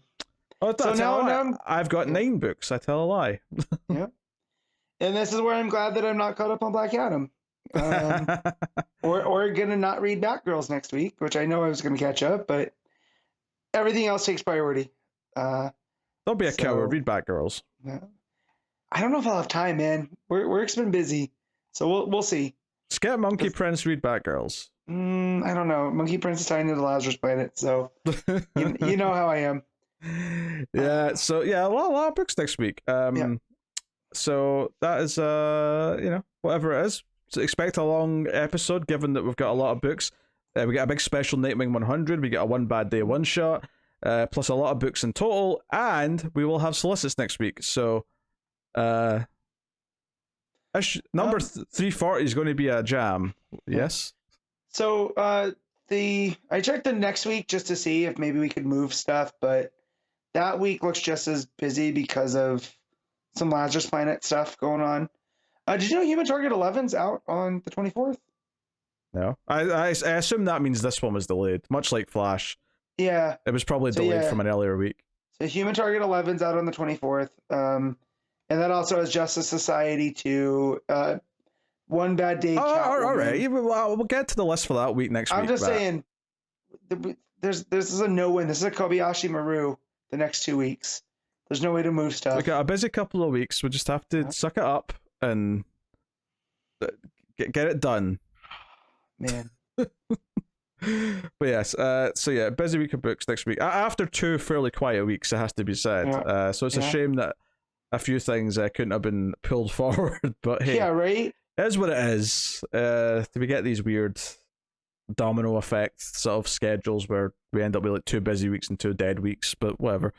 got 9 books. I tell a lie. Yeah, and this is where I'm glad that I'm not caught up on Black Adam, or gonna not read Batgirls next week, which I know I was gonna catch up, but everything else takes priority. Don't be a coward. Read Batgirls. I don't know if I'll have time, man. Work's been busy, so we'll see. Skip Monkey Prince. Read Batgirls. I don't know. Monkey Prince is tying into the Lazarus Planet, so you know how I am. Yeah, so a lot of books next week. So that is whatever it is. So expect a long episode, given that we've got a lot of books. We got a big special Nightwing 100. We got a One Bad Day one shot, plus a lot of books in total, and we will have solicits next week. So, number 340 is going to be a jam. Yes. So I checked the next week just to see if maybe we could move stuff, but that week looks just as busy because of some Lazarus Planet stuff going on. Did you know Human Target 11's out on the 24th? No, I assume that means this one was delayed, much like Flash. Yeah, it was probably delayed from an earlier week. So Human Target 11's out on the 24th, and that also has Justice Society 2, One Bad Day. All right, we'll get to the list for that week next week. I'm just saying, this is a no-win. This is a Kobayashi Maru the next 2 weeks. There's no way to move stuff. We got a busy couple of weeks. We just have to suck it up and get it done. Man. But yes, so yeah, busy week of books next week. After 2 fairly quiet weeks, it has to be said. Yeah. So it's a shame that a few things couldn't have been pulled forward. But hey, yeah, right. It is what it is. We get these weird domino effect sort of schedules where we end up with like 2 busy weeks and 2 dead weeks. But whatever.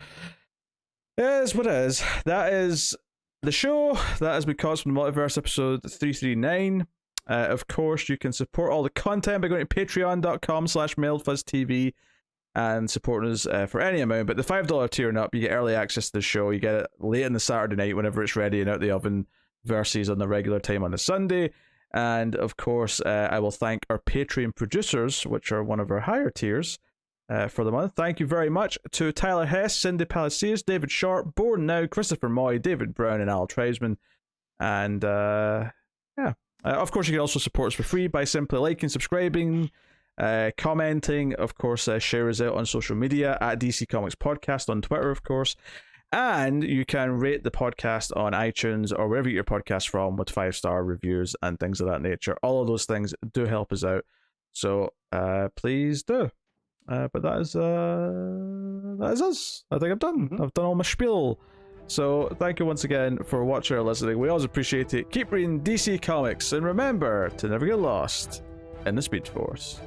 It is what it is. That is the show. That has been Comics From The Multiverse episode 339. Of course, you can support all the content by going to patreon.com/MailedFuzzTV and supporting us for any amount. But the $5 tier and up, you get early access to the show. You get it late on the Saturday night whenever it's ready and out the oven, versus on the regular time on a Sunday. And of course, I will thank our Patreon producers, which are one of our higher tiers for the month. Thank you very much to Tyler Hess, Cindy Palacios, David Sharp, Born Now, Christopher Moy, David Brown, and Al Treisman. And of course, you can also support us for free by simply liking, subscribing, commenting. Of course, share us out on social media at DC Comics Podcast on Twitter, of course. And you can rate the podcast on iTunes or wherever you get your podcast from with 5-star reviews and things of that nature. All of those things do help us out. So please do. But that is us. I think I've done. I've done all my spiel. So thank you once again for watching or listening. We always appreciate it. Keep reading DC Comics and remember to never get lost in the Speed Force.